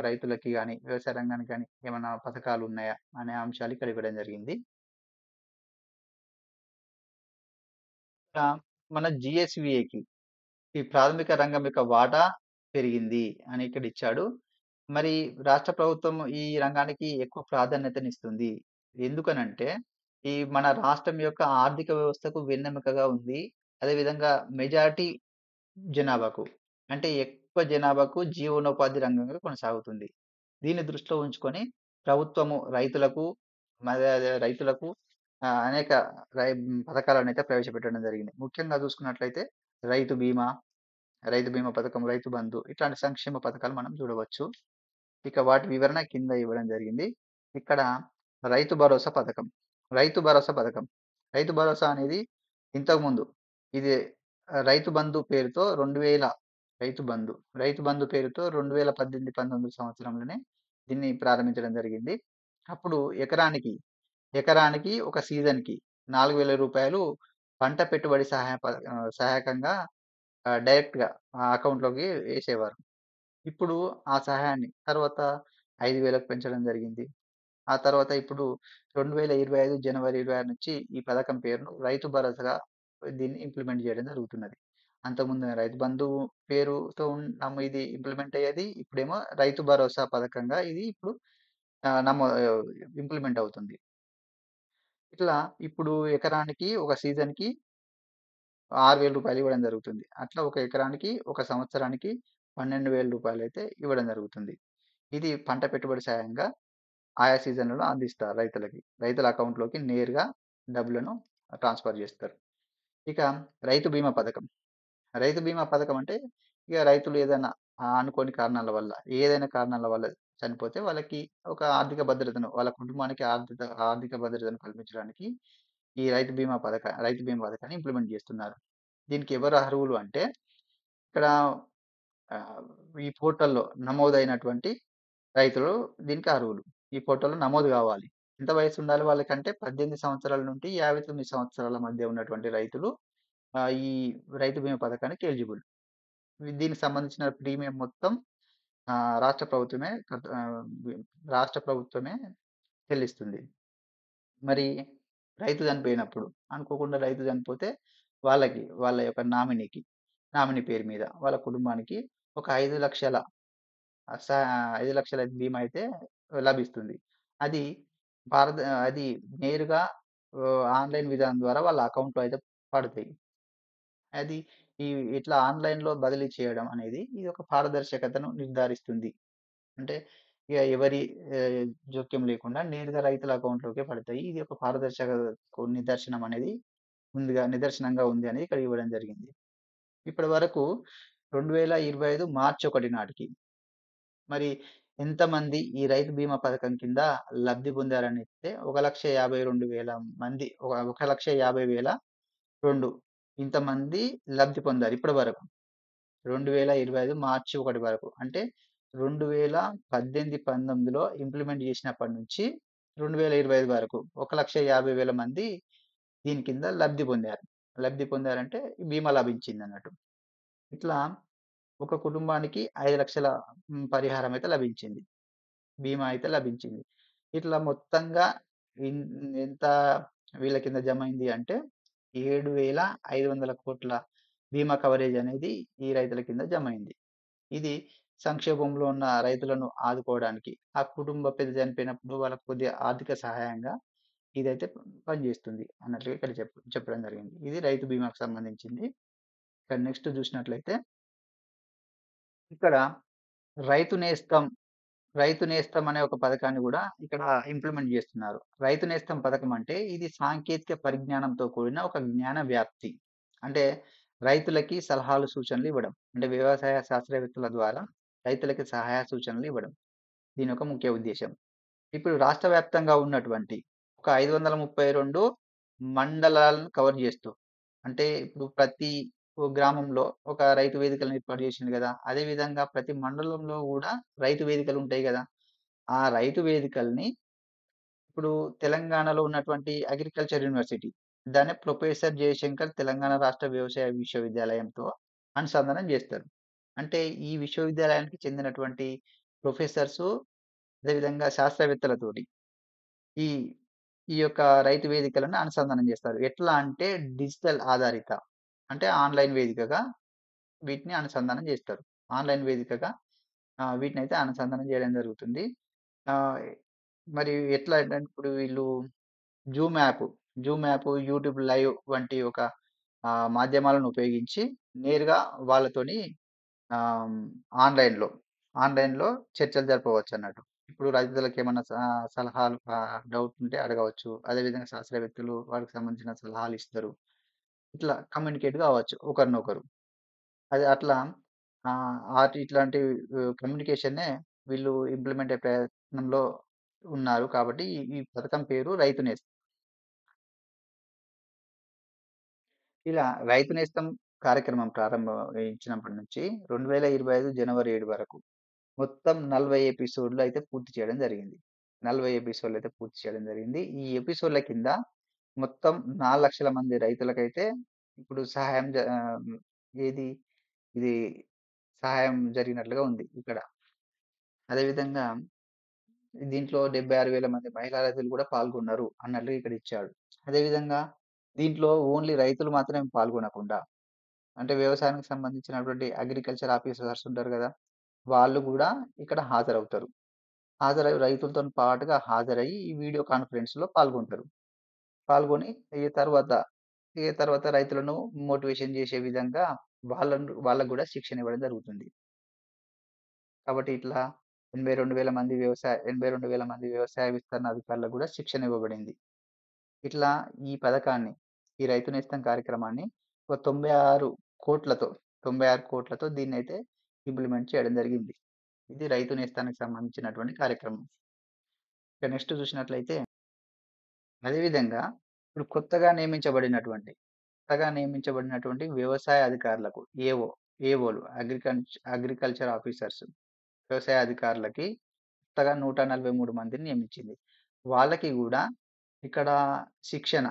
రైతులకి గాని, వ్యవసాయ రంగానికి గాని ఏమన్నా పథకాలున్నాయా? అనే అంశాలు ఇక్కడ ఇవ్వడం జరిగింది. మన జీఎస్‌విఏకి ఈ ప్రాథమిక రంగం యొక్క వాటా పెరిగింది అని ఇక్కడ ఇచ్చాడు. మరి రాష్ట్ర ప్రభుత్వం ఈ రంగానికి ఎక్కువ ప్రాధాన్యతనిస్తుంది. ఎందుకనంటే, ఈ మన రాష్ట్రం యొక్క ఆర్థిక వ్యవస్థకు వెన్నెముకగా ఉంది. అదేవిధంగా మెజారిటీ జనాభాకు అంటే ఎక్కువ జనాభాకు జీవనోపాధి రంగంగా కొనసాగుతుంది. దీన్ని దృష్టిలో ఉంచుకొని ప్రభుత్వము రైతులకు అనేక పథకాలనైతే ప్రవేశపెట్టడం జరిగింది. ముఖ్యంగా చూసుకున్నట్లయితే రైతు బీమా, రైతు బీమా పథకం, రైతు బంధు ఇట్లాంటి సంక్షేమ పథకాలు మనం చూడవచ్చు. ఇక వాటి వివరణ కింద ఇవ్వడం జరిగింది. ఇక్కడ రైతు భరోసా పథకం. రైతు భరోసా పథకం. రైతు భరోసా అనేది ఇంతకుముందు ఇది రైతు బంధు పేరుతో 2000 రైతు బంధు. రైతు బంధు పేరుతో 2018, 19 సంవత్సరంలోనే దీన్ని ప్రారంభించడం జరిగింది. అప్పుడు ఎకరానికి ఒక సీజన్‌కి రూ. 4,000 పంట పెట్టుబడి సహాయకంగా డైరెక్ట్‌గా ఆ అకౌంట్‌లోకి ఏసేవారు. ఇప్పుడు ఆ సహాయాన్ని తర్వాత 5,000కి పెంచడం జరిగింది. ఆ తర్వాత ఇప్పుడు 2025 జనవరి 26 నుంచి ఈ పథకం పేరును రైతు భరోసాగా దీన్ని ఇంప్లిమెంట్ చేయడం జరుగుతున్నది. అంతకుముందు రైతు బంధు పేరుతో ఇది ఇంప్లిమెంట్ అయ్యేది. ఇప్పుడేమో రైతు భరోసా పథకంగా ఇది ఇప్పుడు ఆహ్, నమో ఇంప్లిమెంట్ అవుతుంది. ఇట్లా ఇప్పుడు ఎకరానికి ఒక సీజన్‌కి రూ. 6,000 ఇవ్వడం జరుగుతుంది. అట్లా ఒక ఎకరానికి ఒక సంవత్సరానికి రూ. 12,000 అయితే ఇవ్వడం జరుగుతుంది. ఇది పంట పెట్టుబడి సాయంగా ఆయా సీజన్‌లలో అందిస్తారు రైతులకి. రైతుల అకౌంట్‌లోకి నేరుగా డబ్బులను ట్రాన్స్‌ఫర్ జేస్తారు. ఇక రైతు బీమా పథకం. రైతు బీమా పథకం అంటే ఇగ రైతులు ఏదైనా అనుకోని కారణాల వల్ల, ఏదైనా కారణాల వల్ల చనిపోతే వాళ్ళకి ఒక ఆర్థిక భద్రతను, వాళ్ళ కుటుంబానికి ఆర్థిక భద్రతను కల్పించడానికి ఈ రైతు బీమా పథకాన్ని ఇంప్లిమెంట్ జేస్తున్నారు. దీనికి ఎవరు అర్హులు అంటే ఇక్కడ ఆహ్, ఈ పోర్టల్‌లో నమోదైనటువంటి రైతులు దీనికి అర్హులు. ఈ పోర్టల్‌లో నమోదు గావాలి. ఎంత వయసుండాలి వాళ్ళకంటే 18 సంవత్సరాల నుండి 59 సంవత్సరాల మధ్య ఉన్నటువంటి రైతులు ఈ రైతు బీమా పథకానికి ఎలిజిబుల్. దీనికి సంబంధించిన ప్రీమియం మొత్తం ఆహ్, రాష్ట్ర ప్రభుత్వమే కట్ ఆహ్, వి రాష్ట్ర ప్రభుత్వమే చెల్లిస్తుంది. మరి రైతు చనిపోయినప్పుడు అనుకోకుండా రైతు చనిపోతే వాళ్ళ యొక్క నామినీ పేరు మీద వాళ్ళ కుటుంబానికి ఒక 5,00,000 స 5,00,000 బీమా అయితే లభిస్తుంది. అది అది నేరుగా ఆన్‌లైన్ విధానం ద్వారా వాళ్ళ అకౌంట్‌లో అయితే పడతాయి. అది ఈ ఇట్లా ఆన్‌లైన్‌లో బదిలీ చేయడం అనేది ఇది ఒక పారదర్శకతను నిర్ధారిస్తుంది. అంటే ఇగ ఎవరి జోక్యం లేకుండా నేరుగా రైతుల అకౌంట్‌లోకే పడతాయి. ఇది ఒక పారదర్శకతకు నిదర్శనంగా ఉంది అనేది ఇక్కడ ఇవ్వడం జరిగింది. ఇప్పటి వరకు 2025 మార్చి 1 నాటికి మరి ఎంతమంది ఈ రైతు బీమా పథకం కింద లబ్ధి పొందారనిస్తే 1,52,000 మంది. 1,50,2 ఇంతమంది లబ్ధి పొందారు ఇప్పటి వరకు. 2025 మార్చి 1 వరకు. అంటే 2018, 19లో ఇంప్లిమెంట్ చేసినప్పటి నుంచి 2025 వరకు 1,50,000 మంది దీని కింద లబ్ధి పొందారు. లబ్ధి పొందారంటే బీమా లభించిందన్నట్టు. ఇట్లా ఒక కుటుంబానికి 5,00,000 పరిహారం అయితే లభించింది. బీమా అయితే లభించింది. ఇట్లా మొత్తంగా ఇన్ ఎంత వీళ్ళ కింద జమైంది అంటే 7,500,00,00,000 బీమా కవరేజ్ అనేది ఈ రైతుల కింద జమైంది. ఇది సంక్షోభంలో ఉన్న రైతులను ఆదుకోవడానికి, ఆ కుటుంబ పెద్ద చనిపోయినప్పుడు వాళ్ళకి కొద్దిగా ఆర్థిక సహాయంగా ఇదైతే పనిచేస్తుంది అన్నట్లుగా ఇక్కడ చెప్పడం జరిగింది. ఇది రైతు బీమాకు సంబంధించింది. ఇక్కడ నెక్స్ట్ చూసినట్లయితే ఇక్కడ రైతు నేస్తం రైతు నేస్తం అనే ఒక పథకాన్ని గూడా ఇక్కడ ఇంప్లిమెంట్ జేస్తున్నారు. రైతు నేస్తం పథకం అంటే ఇది సాంకేతిక పరిజ్ఞానంతో కూడిన ఒక జ్ఞాన వ్యాప్తి. అంటే రైతులకి సలహాలు, సూచనలు ఇవ్వడం. అంటే వ్యవసాయ శాస్త్రవేత్తల ద్వారా రైతులకి సహాయ సూచనలు ఇవ్వడం. దీని యొక్క ముఖ్య ఉద్దేశ్యం. ఇప్పుడు రాష్ట్ర వ్యాప్తంగా ఉన్నటువంటి ఒక 532 మండలాలను కవర్ జేస్తూ అంటే ఇప్పుడు ప్రతి గ్రామంలో ఒక రైతు వేదికలను ఏర్పాటు చేసిండు గదా! అదే విధంగా ప్రతి మండలంలో గూడా రైతు వేదికలుంటాయి గదా! ఆ రైతు వేదికల్ని ఇప్పుడు తెలంగాణలో ఉన్నటువంటి అగ్రికల్చర్ యూనివర్సిటీ దాన్ని ప్రొఫెసర్ జయశంకర్ తెలంగాణ రాష్ట్ర వ్యవసాయ విశ్వవిద్యాలయంతో అనుసంధానం జేస్తారు. అంటే ఈ విశ్వవిద్యాలయానికి చెందినటువంటి ప్రొఫెసర్సు, అదేవిధంగా శాస్త్రవేత్తలతోటి ఈ ఈ యొక్క రైతు వేదికలను అనుసంధానం జేస్తారు. ఎట్లా అంటే డిజిటల్ ఆధారిత. అంటే ఆన్‌లైన్ వేదికగా వీటిని అనుసంధానం జేస్తారు. ఆన్‌లైన్ వేదికగా వీటినైతే అనుసంధానం జేయడం జరుగుతుంది. ఆహ్, మరి ఎట్లా అంటే ఇప్పుడు వీళ్ళు Zoom app, Zoom app, YouTube live వంటి ఒక మాధ్యమాలను ఉపయోగించి నేరుగా వాళ్ళతోని ఆహ్, ఆన్‌లైన్‌లో, ఆన్‌లైన్‌లో చర్చలు జరపవచ్చన్నట్టు. ఇప్పుడు రైతులకేమన్నా సలహాలు డౌట్ ఉంటే అడగవచ్చు. అదేవిధంగా శాస్త్రవేత్తలు వాటికి సంబంధించిన సలహాలిస్తారు. ఇట్లా కమ్యూనికేట్ గావచ్చు ఒకరినొకరు. అది అట్లా ఇట్లాంటి కమ్యూనికేషన్‌నే వీళ్ళు ఇంప్లిమెంట్ అయ్యే ప్రయత్నంలో ఉన్నారు. కాబట్టి ఈ పథకం పేరు రైతు నేస్తం. ఇలా రైతు నేస్తం కార్యక్రమం ప్రారంభించినప్పటి నుంచి 2025 జనవరి 7 వరకు మొత్తం 40 ఎపిసోడ్‌లు అయితే పూర్తి చేయడం జరిగింది. 40 ఎపిసోడ్‌లు అయితే పూర్తి చేయడం జరిగింది. ఈ ఎపిసోడ్‌ల కింద మొత్తం 4,00,000 మంది రైతులకైతే ఇప్పుడు ఏది ఇది సహాయం జరిగినట్లుగా ఉంది ఇక్కడ. అదేవిధంగా దీంట్లో 76,000 మంది మహిళా రైతులు కూడా పాల్గొన్నారు అన్నట్లు ఇక్కడ ఇచ్చాడు. అదేవిధంగా దీంట్లో ఓన్లీ రైతులు మాత్రమే పాల్గొనకుండా అంటే వ్యవసాయానికి సంబంధించినటువంటి అగ్రికల్చర్ ఆఫీసర్స్ ఉంటారు గదా! వాళ్ళు గూడా ఇక్కడ హాజరవుతారు. రైతులతోని పాటుగా హాజరయ్యి ఈ వీడియో కాన్ఫరెన్స్‌లో పాల్గొంటారు. పాల్గొని ఇగ తర్వాత, రైతులను మోటివేషన్ జేసే విధంగా వాళ్ళకి గూడా శిక్షణ ఇవ్వడం జరుగుతుంది. కాబట్టి ఇట్లా 82,000 మంది వ్యవసాయ విస్తరణ అధికారులకు గూడా శిక్షణ ఇవ్వబడింది. ఇట్లా ఈ పథకాన్ని, ఈ రైతు నేస్తం కార్యక్రమాన్ని ఒక 96,00,00,000 దీన్నైతే ఇంప్లిమెంట్ చేయడం జరిగింది. ఇది రైతు నేస్తానికి సంబంధించినటువంటి కార్యక్రమం. ఇక నెక్స్ట్ చూసినట్లయితే అదే విధంగా ఇప్పుడు కొత్తగా నియమించబడినటువంటి వ్యవసాయ అధికారులకు ఏవో, ఏవోలు అగ్రికల్చర్ ఆఫీసర్స్ వ్యవసాయ అధికారులకి కొత్తగా 143 మందిని నియమించింది. వాళ్ళకి గూడా ఇక్కడ శిక్షణ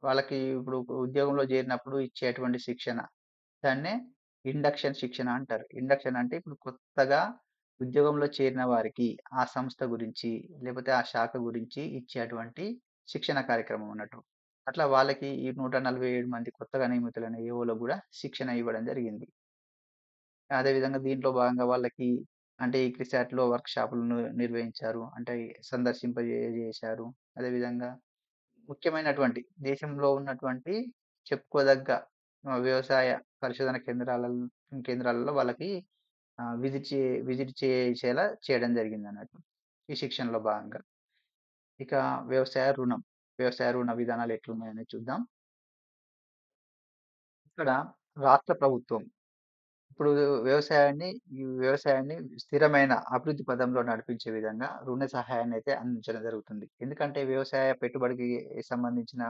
వాళ్ళకి ఇప్పుడు ఉద్యోగంలో చేరినప్పుడు ఇచ్చేటువంటి శిక్షణ. దాన్నే ఇండక్షన్ శిక్షణ అంటారు. ఇండక్షన్ అంటే ఇప్పుడు కొత్తగా ఉద్యోగంలో చేరిన వారికి ఆ సంస్థ గురించి, లేపోతే ఆ శాఖ గురించి ఇచ్చేటువంటి శిక్షణ కార్యక్రమం అన్నట్టు. అట్లా వాళ్ళకి ఈ 147 మంది కొత్తగా నియమితులైన ఏవోలకు గూడా శిక్షణ ఇవ్వడం జరిగింది. అదే విధంగా దీంట్లో భాగంగా వాళ్ళకి అంటే ఈ క్రిసాట్‌లో వర్క్‌షాపులను నిర్వహించారు. అంటే సందర్శింపజేశారు. అదే విధంగా ముఖ్యమైనటువంటి దేశంలో ఉన్నటువంటి చెప్పుకోదగ్గ వ్యవసాయ పరిశోధన కేంద్రాలలో వాళ్ళకి ఆహ్, విజిట్ చే విజిట్ చేసేలా చేయడం జరిగిందన్నట్టు. ఈ శిక్షణలో భాగంగా. ఇక వ్యవసాయ రుణం. వ్యవసాయ రుణ విధానాలు ఎట్లున్నాయనేది చూద్దాం. ఇక్కడ రాష్ట్ర ప్రభుత్వం ఇప్పుడు వ్యవసాయాన్ని స్థిరమైన అభివృద్ధి పదంలో నడిపించే విధంగా రుణ సహాయాన్ని అయితే అందించడం జరుగుతుంది. ఎందుకంటే వ్యవసాయ పెట్టుబడికి సంబంధించిన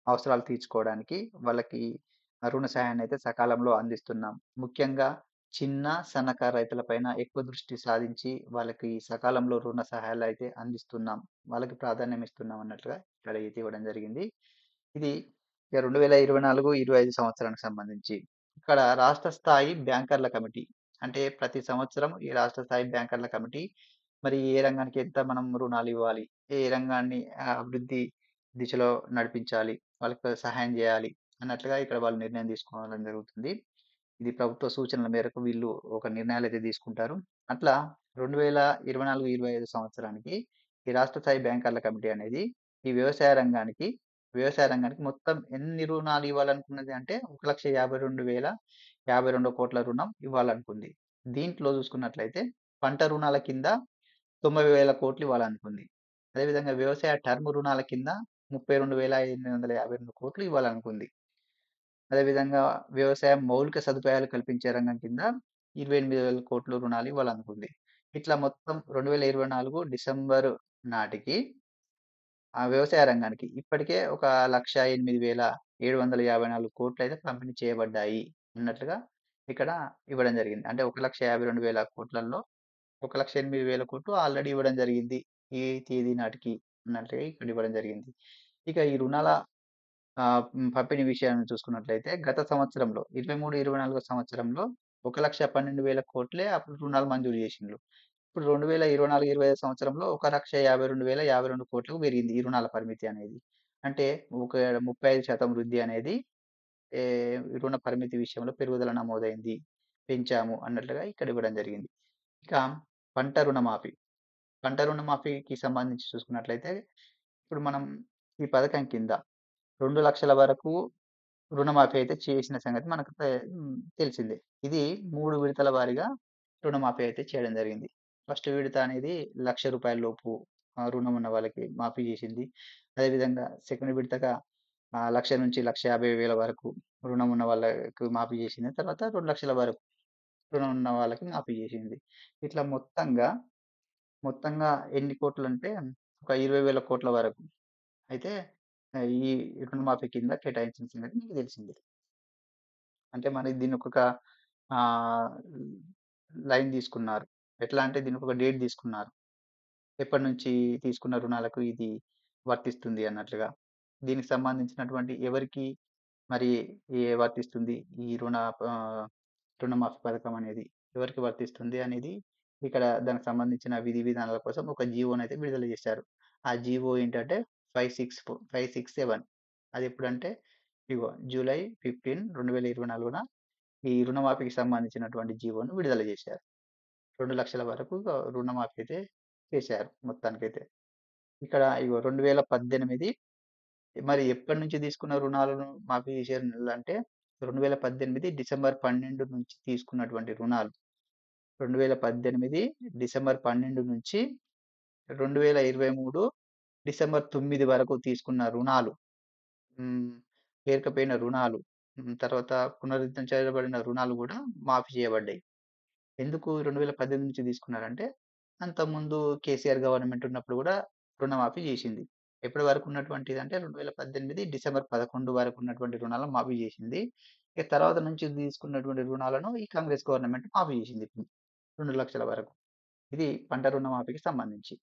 అవసరాలు తీర్చుకోవడానికి వాళ్ళకి ఆ రుణ సహాయాన్ని అయితే సకాలంలో అందిస్తున్నాం. ముఖ్యంగా చిన్న, సన్నకారు రైతులపైన ఎక్కువ దృష్టి సాధించి వాళ్ళకి సకాలంలో రుణ సహాయాలయితే అందిస్తున్నాం. వాళ్ళకి ప్రాధాన్యం ఇస్తున్నాం అన్నట్లుగా ఇక్కడ అయితే ఇవ్వడం జరిగింది. ఇది ఇక 2024, 25 సంవత్సరానికి సంబంధించి. ఇక్కడ రాష్ట్ర స్థాయి బ్యాంకర్ల కమిటీ. అంటే ప్రతి సంవత్సరం ఈ రాష్ట్ర స్థాయి బ్యాంకర్ల కమిటీ మరి ఏ రంగానికి ఎంత మనం రుణాలివ్వాలి? ఏ రంగాన్ని అభివృద్ధి దిశలో నడిపించాలి? వాళ్ళకి సహాయం జేయాలి అన్నట్లుగా ఇక్కడ వాళ్ళు నిర్ణయం తీసుకోవడం జరుగుతుంది. ఇది ప్రభుత్వ సూచనల మేరకు వీళ్ళు ఒక నిర్ణయాలైతే తీసుకుంటారు. అట్లా 2024, 25 సంవత్సరానికి ఈ రాష్ట్ర స్థాయి బ్యాంకర్ల కమిటీ అనేది ఈ వ్యవసాయ రంగానికి మొత్తం ఎన్ని రుణాలు ఇవ్వాలనుకున్నది అంటే 1,52,052 కోట్ల రుణం ఇవ్వాలనుకుంది. దీంట్లో చూసుకున్నట్లయితే పంట రుణాల కింద 90,000 కోట్లు ఇవ్వాలనుకుంది. అదేవిధంగా వ్యవసాయ టర్మ్ రుణాల కింద 32,852 కోట్లు ఇవ్వాలనుకుంది. అదేవిధంగా వ్యవసాయ మౌలిక సదుపాయాలు కల్పించే రంగం కింద 28,000 కోట్లు రుణాలు ఇవ్వాలనుకుంది. ఇట్లా మొత్తం 2024 డిసెంబర్ నాటికి ఆ వ్యవసాయ రంగానికి ఇప్పటికే ఒక 1,08,754 కోట్లయితే పంపిణీ చేయబడ్డాయి అన్నట్లుగా ఇక్కడ ఇవ్వడం జరిగింది. అంటే 1,52,000 కోట్లల్లో 1,08,000 కోట్లు ఆల్రెడీ ఇవ్వడం జరిగింది. ఈ తేదీ నాటికి అన్నట్టుగా ఇక్కడ ఇవ్వడం జరిగింది. ఇక ఈ రుణాల పంపిణీ విషయాన్ని చూసుకున్నట్లయితే గత సంవత్సరంలో 23, 24 సంవత్సరంలో 1,12,000 అప్పుడు రుణాలు మంజూరు చేసిండ్రు. ఇప్పుడు 2024, 25 సంవత్సరంలో 1,52,052 పెరిగింది ఈ రుణాల పరిమితి అనేది. అంటే ఒక 35% వృద్ధి అనేది ఏ రుణ పరిమితి విషయంలో పెరుగుదల నమోదైంది. పెంచాము అన్నట్లుగా ఇక్కడ ఇవ్వడం జరిగింది. ఇక పంట రుణమాఫీ. పంట రుణమాఫీకి సంబంధించి చూసుకున్నట్లయితే ఇప్పుడు మనం ఈ పథకం కింద 2,00,000 వరకు రుణమాఫీ అయితే చేసిన సంగతి మనకు తెలిసిందే. ఇది 3 విడతల వారీగా రుణమాఫీ అయితే చేయడం జరిగింది. ఫస్ట్ విడత అనేది రూ. 1,00,000 లోపు రుణం ఉన్న వాళ్ళకి మాఫీ చేసింది. అదేవిధంగా సెకండ్ విడతగా 1,00,000-1,50,000 వరకు రుణం ఉన్న వాళ్ళకి మాఫీ చేసింది. తర్వాత 2,00,000 వరకు రుణం ఉన్న వాళ్ళకి మాఫీ చేసింది. ఇట్లా మొత్తంగా ఎన్ని కోట్లంటే ఒక 20,000 వరకు అయితే ఈ రుణమాఫీ కింద కేటాయించిన సంగతి మీకు తెలిసిందే. అంటే మనకి దీనికొక ఆహ్, లైన్ తీసుకున్నారు. ఎట్లా అంటే దీనికొక డేట్ తీసుకున్నారు. ఎప్పటినుంచి తీసుకున్న రుణాలకు ఇది వర్తిస్తుంది అన్నట్లుగా. దీనికి సంబంధించినటువంటి ఎవరికి మరి వర్తిస్తుంది ఈ ఆహ్, రుణమాఫీ పథకం అనేది ఎవరికి వర్తిస్తుంది అనేది ఇక్కడ దానికి సంబంధించిన విధి విధానాల కోసం ఒక జీవోనైతే విడుదల చేశారు. ఆ జీవో ఏంటంటే 567 అది ఎప్పుడంటే ఇగో జూలై 15, 2024 ఈ రుణమాఫీకి సంబంధించినటువంటి జీవోను విడుదల చేశారు. 2,00,000 వరకు రుణమాఫీ అయితే చేశారు మొత్తానికైతే. ఇక్కడ ఇగో 2018 మరి ఎప్పటినుంచి తీసుకున్న రుణాలను మాఫీ చేశారు అంటే 2018 డిసెంబర్ 12 నుంచి తీసుకున్నటువంటి రుణాలు. 2018 డిసెంబర్ 12 నుంచి 2023 డిసెంబర్ 9 వరకు తీసుకున్న రుణాలు. హ్మ్. పేరుకపోయిన రుణాలు. తర్వాత పునరుద్ధరించబడిన రుణాలు గూడా మాఫీ చేయబడ్డాయి. ఎందుకు 2018 నుంచి తీసుకున్నారంటే, అంతకుముందు కేసీఆర్ గవర్నమెంట్ ఉన్నప్పుడు గూడా రుణమాఫీ జేసింది. ఎప్పటి వరకు ఉన్నటువంటిదంటే 2018 డిసెంబర్ 11 వరకు ఉన్నటువంటి రుణాలను మాఫీ జేసింది. ఇక తర్వాత నుంచి తీసుకున్నటువంటి రుణాలను ఈ కాంగ్రెస్ గవర్నమెంట్ మాఫీ జేసింది ఇప్పుడు. 2,00,000 వరకు. ఇది పంట రుణమాఫీకి సంబంధించి.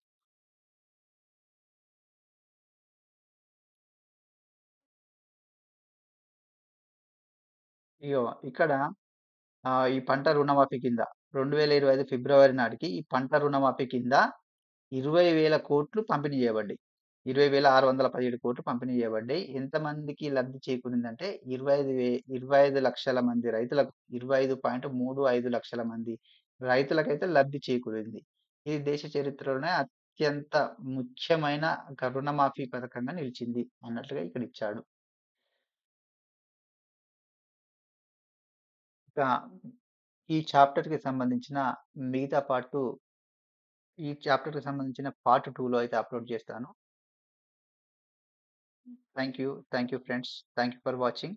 ఇగో ఇక్కడ ఈ పంట రుణమాఫీ కింద 2025 ఫిబ్రవరి నాటికి ఈ పంట రుణమాఫీ కింద 20,000 పంపిణీ చేయబడ్డాయి. 20,617 పంపిణీ చేయబడ్డాయి. ఎంతమందికి లబ్ధి చేకూరిందంటే 25,00,000 మంది రైతులకు 25.35 లక్షల మంది రైతులకైతే లబ్ధి చేకూరింది. ఇది దేశ చరిత్రలోనే అత్యంత ముఖ్యమైన ఒక రుణమాఫీ పథకంగా నిలిచింది అన్నట్లుగా ఇక్కడ ఇచ్చాడు. ఇక ఈ చాప్టర్‌కి సంబంధించిన మిగతా ఈ చాప్టర్‌కి సంబంధించిన పార్ట్ 2లో అయితే అప్‌లోడ్ చేస్తాను. Thank you. Thank you friends. Thank you for watching.